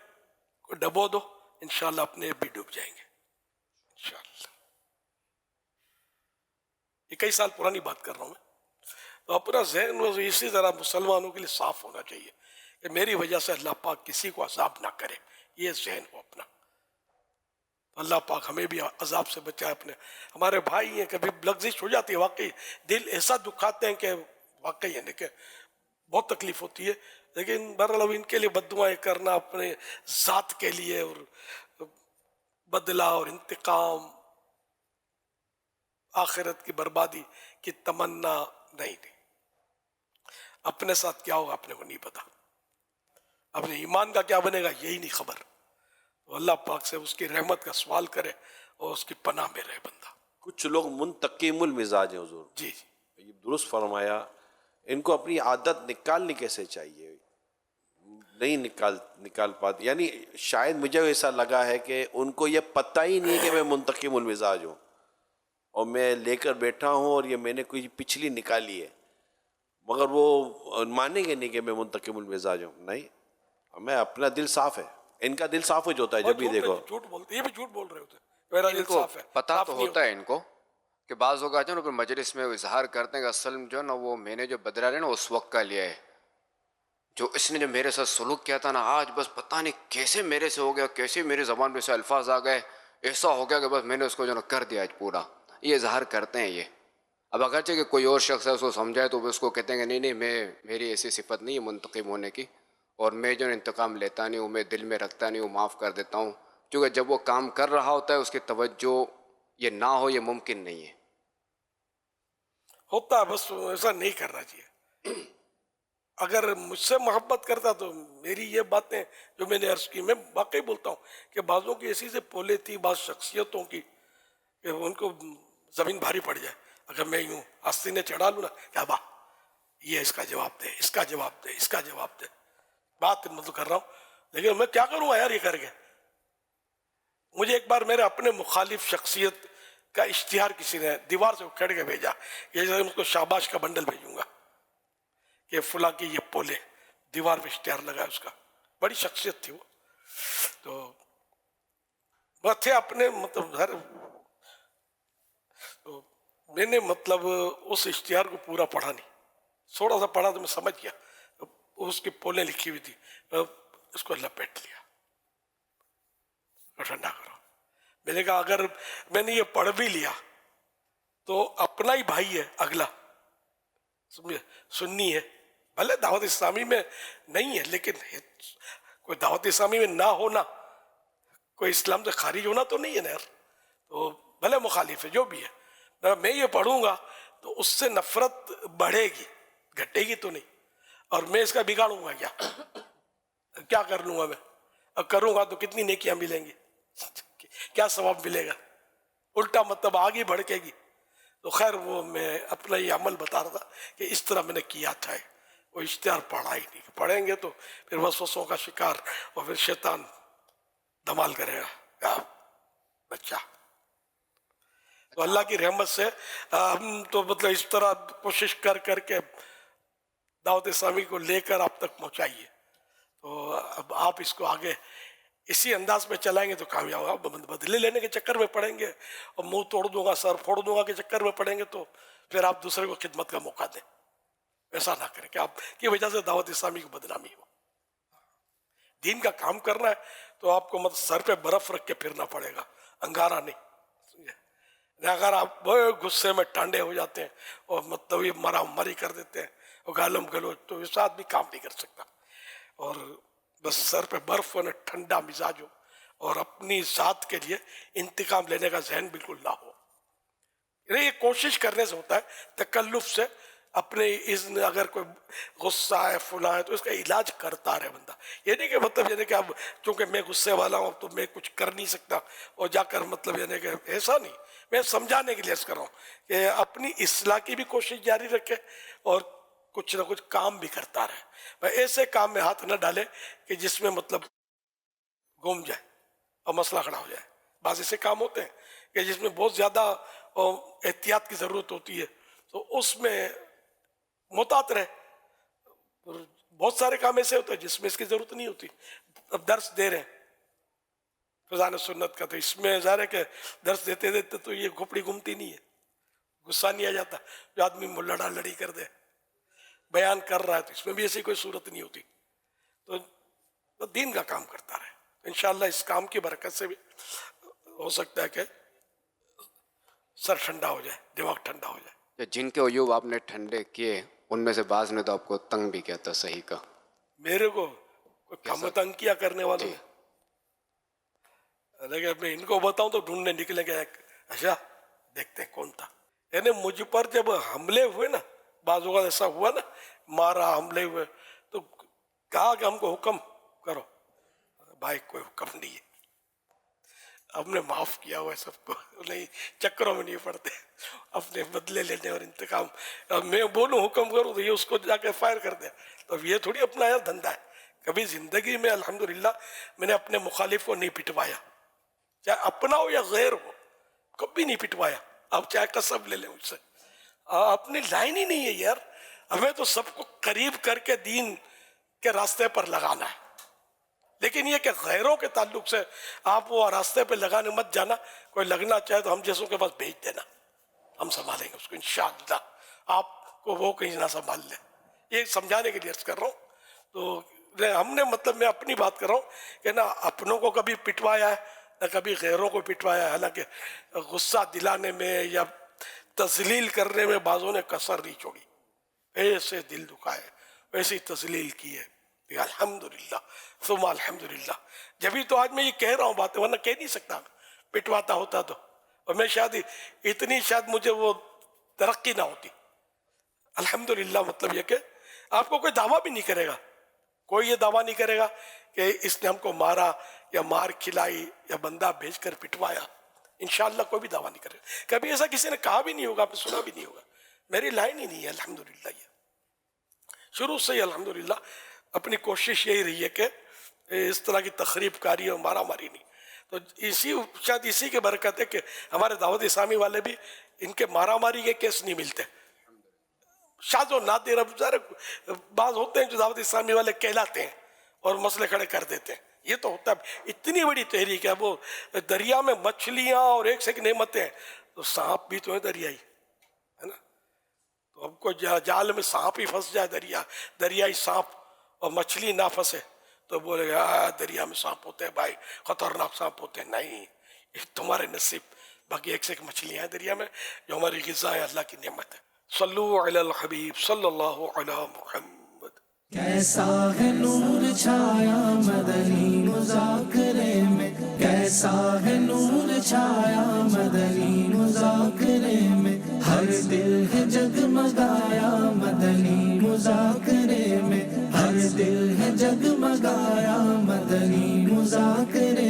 کو ڈبو دو, انشاءاللہ اپنے عیب بھی ڈوب جائیں گے انشاءاللہ. یہ کئی سال پرانی بات کر رہا ہوں میں. تو اپنا ذہن اسی طرح مسلمانوں کے لیے صاف ہونا چاہیے کہ میری وجہ سے اللہ پاک کسی کو عذاب نہ کرے, یہ ذہن ہو اپنا. اللہ پاک ہمیں بھی عذاب سے بچائے. اپنے ہمارے بھائی ہیں, کبھی لغزش ہو جاتی ہے, واقعی دل ایسا دکھاتے ہیں کہ واقعی یعنی کہ بہت تکلیف ہوتی ہے. لیکن بہرحال ان کے لیے بد دعائیں کرنا اپنے ذات کے لیے, اور بدلہ اور انتقام, آخرت کی بربادی کی تمنا نہیں. اپنے ساتھ کیا ہوگا اپنے کو نہیں پتا, اپنے ایمان کا کیا بنے گا یہی نہیں خبر. تو اللہ پاک سے اس کی رحمت کا سوال کرے اور اس کی پناہ میں رہے بندہ. کچھ لوگ منتقم المزاج ہیں حضور, جی یہ درست فرمایا. ان کو اپنی عادت نکالنی کیسے چاہیے؟ نہیں نکال پاتے. یعنی شاید مجھے ایسا لگا ہے کہ ان کو یہ پتہ ہی نہیں کہ میں منتقم المزاج ہوں, اور میں لے کر بیٹھا ہوں اور یہ میں نے کوئی پچھلی نکالی ہے, مگر وہ مانیں گے نہیں کہ میں منتقم المزاج ہوں. نہیں, میں اپنا دل صاف ہے. ان کا دل صاف ہو جاتا ہے جب بھی دیکھو. جھوٹ بولتے, یہ بھی جھوٹ بول رہے ہوتے, میرا دل صاف ہے. پتہ تو ہوتا ہے ان کو کہ بعض لوگ آتے ہیں نا مجلس میں اظہار کرتے ہیں کہ اصل میں جو ہے نا وہ میں نے جو بدلہ لیا نا اس وقت کا لیا ہے, جو اس نے جو میرے ساتھ سلوک کیا تھا نا آج بس پتہ نہیں کیسے میرے سے ہو گیا, کیسے میری زبان میں سے الفاظ آ گئے, ایسا ہو گیا کہ بس میں نے اس کو جو نا کر دیا آج پورا. یہ اظہار کرتے ہیں یہ. اب اگرچہ کہ کوئی اور شخص ہے اس کو سمجھائے تو اس کو کہتے ہیں کہ نہیں میری ایسی صفت نہیں ہے منتقم ہونے کی, اور میں جو انتقام لیتا نہیں ہوں, میں دل میں رکھتا نہیں ہوں, معاف کر دیتا ہوں. کیونکہ جب وہ کام کر رہا ہوتا ہے اس کی توجہ یہ نہ ہو, یہ ممکن نہیں ہے. ہوتا ہے, بس ایسا نہیں کرنا چاہیے. اگر مجھ سے محبت کرتا تو میری یہ باتیں جو میں نے عرض کی, میں واقعی بولتا ہوں کہ بعضوں کی ایسی سے پولے تھی, بعض شخصیتوں کی کہ ان کو زمین بھاری پڑ جائے اگر میں یوں آستینے چڑھا لوں نا, کیا با یہ اس کا جواب دے, اس کا جواب دے, اس کا جواب دے. بات مطلب کر رہا ہوں, لیکن میں کیا کروں گا یار یہ کر کے. مجھے ایک بار میرے اپنے مخالف شخصیت کا اشتہار کسی نے دیوار سے اکھڑ کے بھیجا, یہ اس کو شاباش کا بنڈل بھیجوں گا کہ فلاں کی یہ پولے, دیوار پہ اشتہار لگا اس کا. بڑی شخصیت تھی وہ. تو وہ تھے اپنے مطلب ہر, تو میں نے مطلب اس اشتہار کو پورا پڑھا نہیں, تھوڑا سا پڑھا تو میں سمجھ گیا. اس کی پولیں لکھی ہوئی تھی, اس کو لپیٹ لیا, ٹھنڈا کرو. میں نے کہا اگر میں نے یہ پڑھ بھی لیا تو اپنا ہی بھائی ہے اگلا, سنی ہے, بھلے دعوت اسلامی میں نہیں ہے لیکن کوئی دعوت اسلامی میں نہ ہونا, کوئی اسلام سے خارج ہونا تو نہیں ہے نا یار. تو بھلے مخالف ہے جو بھی ہے, میں یہ پڑھوں گا تو اس سے نفرت بڑھے گی, گھٹے گی تو نہیں. اور میں اس کا بگاڑوں گا کیا کر لوں گا میں, اور کروں گا تو کتنی نیکیاں ملیں گی, کیا ثواب ملے گا, الٹا مطلب آگے بڑھے گی. تو خیر وہ میں اپنا یہ عمل بتا رہا تھا کہ اس طرح میں نے کیا تھا. وہ اشتہار پڑھا ہی نہیں, پڑھیں گے تو پھر وسوسوں کا شکار, اور پھر شیطان دھمال کرے گا بچہ. تو اللہ کی رحمت سے ہم تو مطلب اس طرح کوشش کر کے دعوت اسلامی کو لے کر آپ تک پہنچائیے. تو اب آپ اس کو آگے اسی انداز میں چلائیں گے تو کامیاب ہوگا. بدلے لینے کے چکر میں پڑیں گے اور منہ توڑ دوں گا, سر پھوڑ دوں گا کے چکر میں پڑیں گے تو پھر آپ دوسرے کو خدمت کا موقع دیں. ایسا نہ کریں کہ آپ کی وجہ سے دعوت اسلامی کو بدنامی ہو. دین کا کام کرنا ہے تو آپ کو مطلب سر پہ برف رکھ کے پھرنا پڑے گا، انگارہ نہیں. اگر آپ بہت غصے میں ٹانڈے ہو جاتے ہیں اور مطلب یہ مرا مری کر دیتے ہیں اور گالم گلوچ، تو اس آدمی کام نہیں کر سکتا. اور بس سر پہ برف ہونا، ٹھنڈا مزاج ہو اور اپنی ذات کے لیے انتقام لینے کا ذہن بالکل نہ ہو. یہ کوشش کرنے سے ہوتا ہے، تکلف سے اپنے اذن، اگر کوئی غصہ ہے فلاں ہے تو اس کا علاج کرتا رہے بندہ. یہ نہیں کہ مطلب یعنی کہ اب چونکہ میں غصے والا ہوں تو میں کچھ کر نہیں سکتا اور جا کر مطلب یعنی کہ ایسا نہیں. میں سمجھانے کے لیے عرض کر رہا ہوں کہ اپنی اصلاح کی بھی کوشش جاری رکھے اور کچھ نہ کچھ کام بھی کرتا رہے. بھائی ایسے کام میں ہاتھ نہ ڈالے کہ جس میں مطلب گم جائے اور مسئلہ کھڑا ہو جائے. بعض ایسے کام ہوتے ہیں کہ جس میں بہت زیادہ احتیاط کی ضرورت ہوتی ہے تو اس میں محتاط رہے. بہت سارے کام ایسے ہوتے ہیں جس میں اس کی ضرورت نہیں ہوتی. اب درس دے رہے ہیں فضان سنت کا، تو اس میں ظاہر ہے کہ درس دیتے دیتے تو یہ کھوپڑی گھومتی نہیں ہے، غصہ نہیں آ جاتا جو آدمی لڑا لڑی کر دے. بیان کر رہا ہے تو اس میں بھی ایسی کوئی صورت نہیں ہوتی. تو دین کا کام کرتا رہے. انشاءاللہ اس کام کی برکت سے بھی ہو سکتا ہے کہ سر ٹھنڈا ہو جائے، دماغ ٹھنڈا ہو جائے. جن کے عیوب آپ نے ٹھنڈے کیے ان میں سے بعض نے تو آپ کو تنگ بھی کیا تھا، صحیح کا میرے کو کوئی کم تنگ کیا کرنے والوں نے. لیکن میں ان کو بتاؤں تو ڈھونڈنے نکلیں گے. اچھا دیکھتے ہیں کون تھا. یعنی مجھ پر جب حملے ہوئے نا، بعض اوقات ایسا ہوا نا، مارا حملے ہوئے تو کہا کہ ہم کو حکم کرو. بھائی کوئی حکم نہیں ہے، ہم نے معاف کیا ہوا ہے سب کو، نہیں چکروں میں نہیں پڑتے اپنے بدلے لینے اور انتقام. میں بولوں حکم کروں تو یہ اس کو جا کے فائر کر دے، تو یہ تھوڑی اپنا یہ دھندا ہے. کبھی زندگی میں الحمدللہ میں نے اپنے مخالف کو نہیں پٹوایا، چاہے اپنا ہو یا غیر ہو، کبھی نہیں پٹوایا. آپ چاہے قسم لے لیں مجھ سے، اپنی لائن ہی نہیں ہے یار. ہمیں تو سب کو قریب کر کے دین کے راستے پر لگانا ہے، لیکن یہ کہ غیروں کے تعلق سے آپ وہ راستے پہ لگانے مت جانا. کوئی لگنا چاہے تو ہم جیسوں کے پاس بھیج دینا، ہم سنبھالیں گے اس کو انشاءاللہ. آپ کو وہ کہیں نہ سنبھال لیں. یہ سمجھانے کے لیے عرض کر رہا ہوں. تو ہم نے مطلب میں اپنی بات کر رہا ہوں کہ نہ اپنوں کو کبھی پٹوایا ہے نہ کبھی غیروں کو پٹوایا ہے. حالانکہ غصہ دلانے میں یا تذلیل کرنے میں بعضوں نے کسر نہیں چھوڑی. ایسے دل دکھائے، ویسی تذلیل کی ہے. الحمدللہ ثم الحمدللہ. جبھی تو آج میں یہ کہہ رہا ہوں باتیں، ورنہ کہہ نہیں سکتا پٹواتا ہوتا تو. اور میں شاید اتنی شاید مجھے وہ ترقی نہ ہوتی. الحمدللہ مطلب یہ کہ آپ کو کوئی دعویٰ بھی نہیں کرے گا، کوئی یہ دعویٰ نہیں کرے گا کہ اس نے ہم کو مارا یا مار کھلائی یا بندہ بھیج کر پٹوایا. انشاءاللہ کوئی بھی دعویٰ نہیں کرے گا. کبھی ایسا کسی نے کہا بھی نہیں ہوگا، آپ نے سنا بھی نہیں ہوگا. میری لائن ہی نہیں ہے الحمدللہ. یہ شروع سے ہی الحمدللہ اپنی کوشش یہی رہی ہے کہ اس طرح کی تخریب کاری اور مارا ماری نہیں. تو شاید اسی کے برکت ہے کہ ہمارے دعوت اسلامی والے بھی ان کے مارا ماری کے کیس نہیں ملتے. شاذ و نادر بعض ہوتے ہیں جو دعوت اسلامی والے کہلاتے ہیں اور مسئلے کھڑے کر دیتے ہیں. یہ تو ہوتا ہے. اتنی بڑی تحریک ہے. وہ دریا میں مچھلیاں اور ایک سے ایک نعمتیں ہیں، تو سانپ بھی تو ہے دریائی، ہے نا. تو اب کو جال میں سانپ ہی پھنس جائے، دریائی سانپ، اور مچھلی نہ پھنسے تو بولے گا دریا میں سانپ ہوتے ہیں بھائی، خطرناک سانپ ہوتے ہیں. نہیں، تمہارے نصیب. باقی ایک سے ایک مچھلیاں ہیں دریا میں جو ہماری غذا ہے، اللہ کی نعمت ہے. صلو علی الحبیب صلی اللہ علی محمد. کیسا ہے نور چھایا مدنی مذاکرے میں، کیسا ہے نور چھایا مدنی مذاکرے میں، ہر دل ہے جگمگایا مدنی مذاکرے میں، ہر دل ہے جگمگایا مدنی مذاکرے